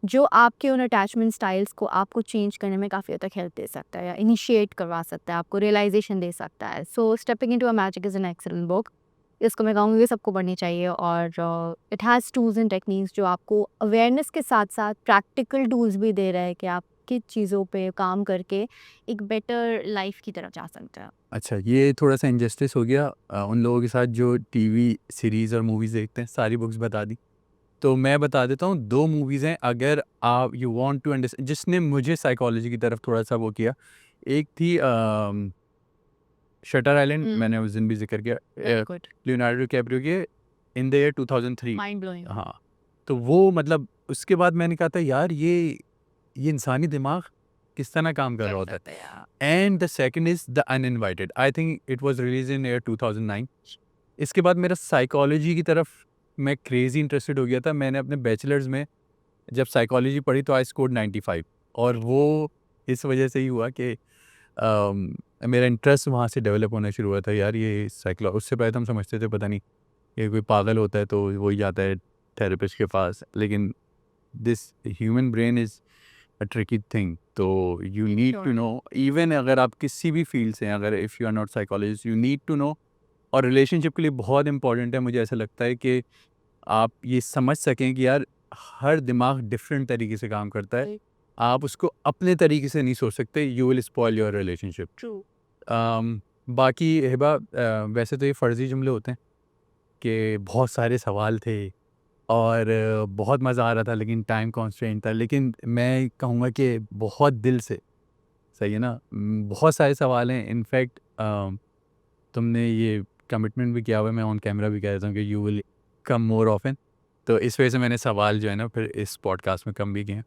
जो आपके उन attachment styles को आपको change करने में काफ़ी हद तक हेल्प दे सकता है, या इनिशिएट करवा सकता है, आपको रियलाइजेशन दे सकता है। So stepping into a magic is an excellent book. इसको मैं कहूँगी सबको पढ़नी चाहिए, और it has tools and techniques जो आपको अवेयरनेस के साथ साथ प्रैक्टिकल टूल्स भी दे रहा है कि आप किन चीज़ों पे काम करके एक बेटर लाइफ की तरफ जा सकते हैं। अच्छा, ये थोड़ा-सा इनजस्टिस हो गया उन लोगों के साथ जो टीवी सीरीज़ और मूवीज़ देखते हैं। सारी बुक्स बता दी। तो मैं बता देता हूँ, 2 मूवीज़ हैं, अगर आप यू वांट टू अंडरस्ट जिसने मुझे साइकोलॉजी की तरफ थोड़ा-सा वो किया। एक थी शटर आइलैंड, मैंने उस दिन भी ज़िक्र किया। वेरी गुड, लियोनार्डो डिकैप्रियो की, in the year 2003। Mind blowing. हाँ, तो वो मतलब उसके बाद मैंने कहा था, यार ये इंसानी दिमाग किस तरह काम कर रहा होता है। Yeah. And the second is the uninvited, I think it was release in year 2009। इसके बाद मेरा साइकोलॉजी की तरफ मैं क्रेज़ी इंटरेस्टेड हो गया था। मैंने अपने बैचलर्स में जब साइकोलॉजी पढ़ी तो आई स्कोर्ड 95, और वो इस वजह से ही हुआ कि मेरा इंटरेस्ट वहाँ से डेवलप होना शुरू हुआ था। यार ये साइकोलॉजी, उससे पहले तो हम समझते थे पता नहीं ये कोई पागल होता है तो वही जाता है थेरेपिस्ट के पास, लेकिन this human brain is a tricky thing. तो you need to Sure. No, even अगर आप किसी भी फील्ड से हैं, अगर if you are not psychologist, you need to know. और रिलेशनशिप के लिए बहुत इंपॉर्टेंट है, मुझे ऐसा लगता है कि आप ये समझ सकें कि यार हर दिमाग डिफरेंट तरीके से काम करता है। Right. आप उसको अपने तरीके से नहीं सोच सकते, you will spoil your relationship. True. बाकी हिबा, वैसे तो ये फ़र्ज़ी जुमले होते हैं कि बहुत सारे सवाल थे और बहुत मज़ा आ रहा था, लेकिन टाइम कॉन्स्ट्रेंट था। लेकिन मैं कहूँगा कि बहुत दिल से सही है ना? बहुत सारे सवाल हैं इनफैक्ट तुमने ये कमिटमेंट भी किया हुआ है, मैं ऑन कैमरा भी कह देता हूँ कि you will come more often. तो इस वजह से मैंने सवाल जो है ना फिर इस पॉडकास्ट में कम भी किए हैं।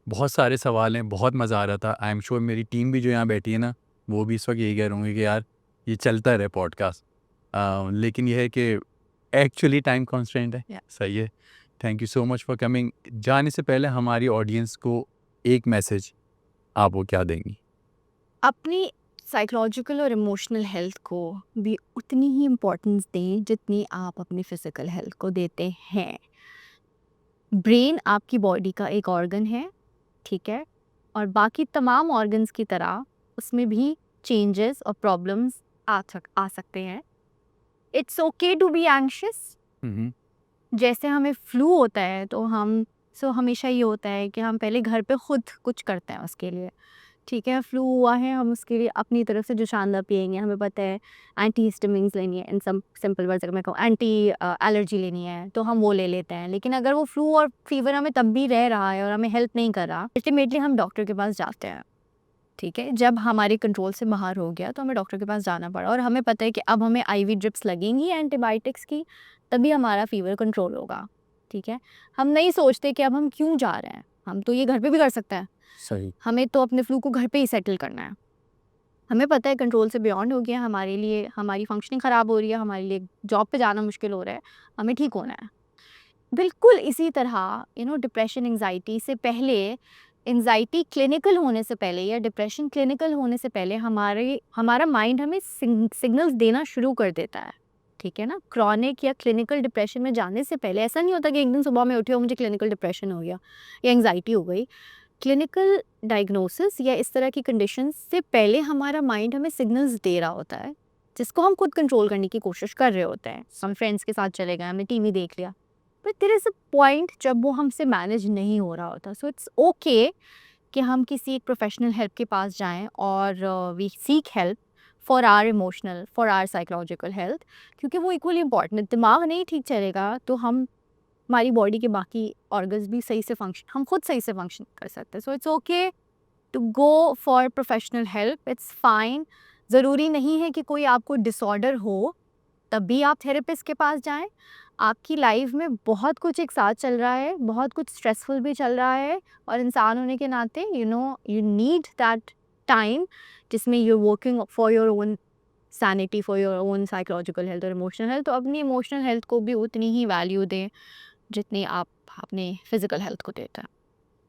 बहुत सारे सवाल हैं, बहुत मज़ा आ रहा था। आई एम श्योर मेरी टीम भी जो यहाँ बैठी है ना, वो भी इस वक्त यही कह रहे होंगे कि यार ये चलता रहे पॉडकास्ट। लेकिन ये है कि एक्चुअली टाइम कॉन्स्टेंट है। Yeah. सही है। Thank you so much for coming. जाने से पहले हमारी ऑडियंस को एक मैसेज आप वो क्या देंगी? अपनी साइकोलॉजिकल और इमोशनल हेल्थ को भी उतनी ही इम्पोर्टेंस दें जितनी आप अपनी फिजिकल हेल्थ को देते हैं। ब्रेन आपकी बॉडी का एक ऑर्गन है, ठीक है, और बाकी तमाम ऑर्गन्स की तरह उसमें भी चेंजेस और प्रॉब्लम्स आ सकते हैं। It's okay to be anxious. जैसे हमें फ्लू होता है तो हमेशा ये होता है कि हम पहले घर पे खुद कुछ करते हैं उसके लिए, ठीक है। फ्लू हुआ है, हम उसके लिए अपनी तरफ से जो शानदार पिएंगे, हमें पता है एंटी हिस्टामिन्स लेनी है, इन सम सिंपल वर्ड्स अगर मैं कहूँ एंटी एलर्जी लेनी है तो हम वो ले लेते हैं। लेकिन अगर वो फ्लू और फीवर हमें तब भी रह रहा है और हमें हेल्प नहीं कर रहा, अल्टीमेटली हम डॉक्टर के पास जाते हैं, ठीक है। जब हमारे कंट्रोल से बाहर हो गया तो हमें डॉक्टर के पास जाना पड़ा और हमें पता है कि अब हमें आईवी ड्रिप्स लगेंगी एंटीबायोटिक्स की, तभी हमारा फीवर कंट्रोल होगा, ठीक है। हम नहीं सोचते कि अब हम क्यों जा रहे हैं, हम तो ये घर पे भी कर सकते हैं। सही। हमें तो अपने फ्लू को घर पे ही सेटल करना है। हमें पता है कंट्रोल से बियॉन्ड हो गया, हमारे लिए हमारी फंक्शनिंग ख़राब हो रही है, हमारे लिए जॉब पे जाना मुश्किल हो रहा है, हमें ठीक होना है। बिल्कुल इसी तरह डिप्रेशन एंग्जाइटी से पहले, एंग्जाइटी क्लिनिकल होने से पहले या डिप्रेशन क्लिनिकल होने से पहले हमारा माइंड हमें सिग्नल्स देना शुरू कर देता है, ठीक है ना। क्रॉनिक या क्लिनिकल डिप्रेशन में जाने से पहले ऐसा नहीं होता कि एक दिन सुबह में उठे हो मुझे क्लिनिकल डिप्रेशन हो गया या एंग्जाइटी हो गई। क्लिनिकल डायग्नोसिस या इस तरह की कंडीशंस से पहले हमारा माइंड हमें सिग्नल्स दे रहा होता है, जिसको हम खुद कंट्रोल करने की कोशिश कर रहे होते हैं। हम फ्रेंड्स के साथ चले गए, हमने टीवी देख लिया, but there is a point जब वो हमसे मैनेज नहीं हो रहा होता। सो इट्स ओके कि हम किसी एक प्रोफेशनल हेल्प के पास जाएं और we seek help for our emotional, for our psychological health, क्योंकि वो इक्वली इंपॉर्टेंट है। दिमाग नहीं ठीक चलेगा तो हमारी बॉडी के बाकी ऑर्गन्स भी सही से हम खुद सही से फंक्शन कर सकते हैं। So it's okay to go for professional help, it's fine. ज़रूरी नहीं है कि कोई आपको डिसऑर्डर हो तभी आप थेरेपिस्ट के पास जाएं। आपकी लाइफ में बहुत कुछ एक साथ चल रहा है, बहुत कुछ स्ट्रेसफुल भी चल रहा है, और इंसान होने के नाते यू नीड दैट टाइम जिसमें you are working for your own sanity, for your own psychological health और इमोशनल हेल्थ। तो अपनी इमोशनल हेल्थ को भी उतनी ही वैल्यू दें जितनी आप अपने फिजिकल हेल्थ को देते हैं।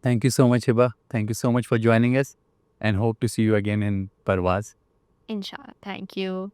Thank you so much, Hiba. Thank you so much for joining us and hope to see you again in Parvaz. इंशाल्लाह, थैंक यू।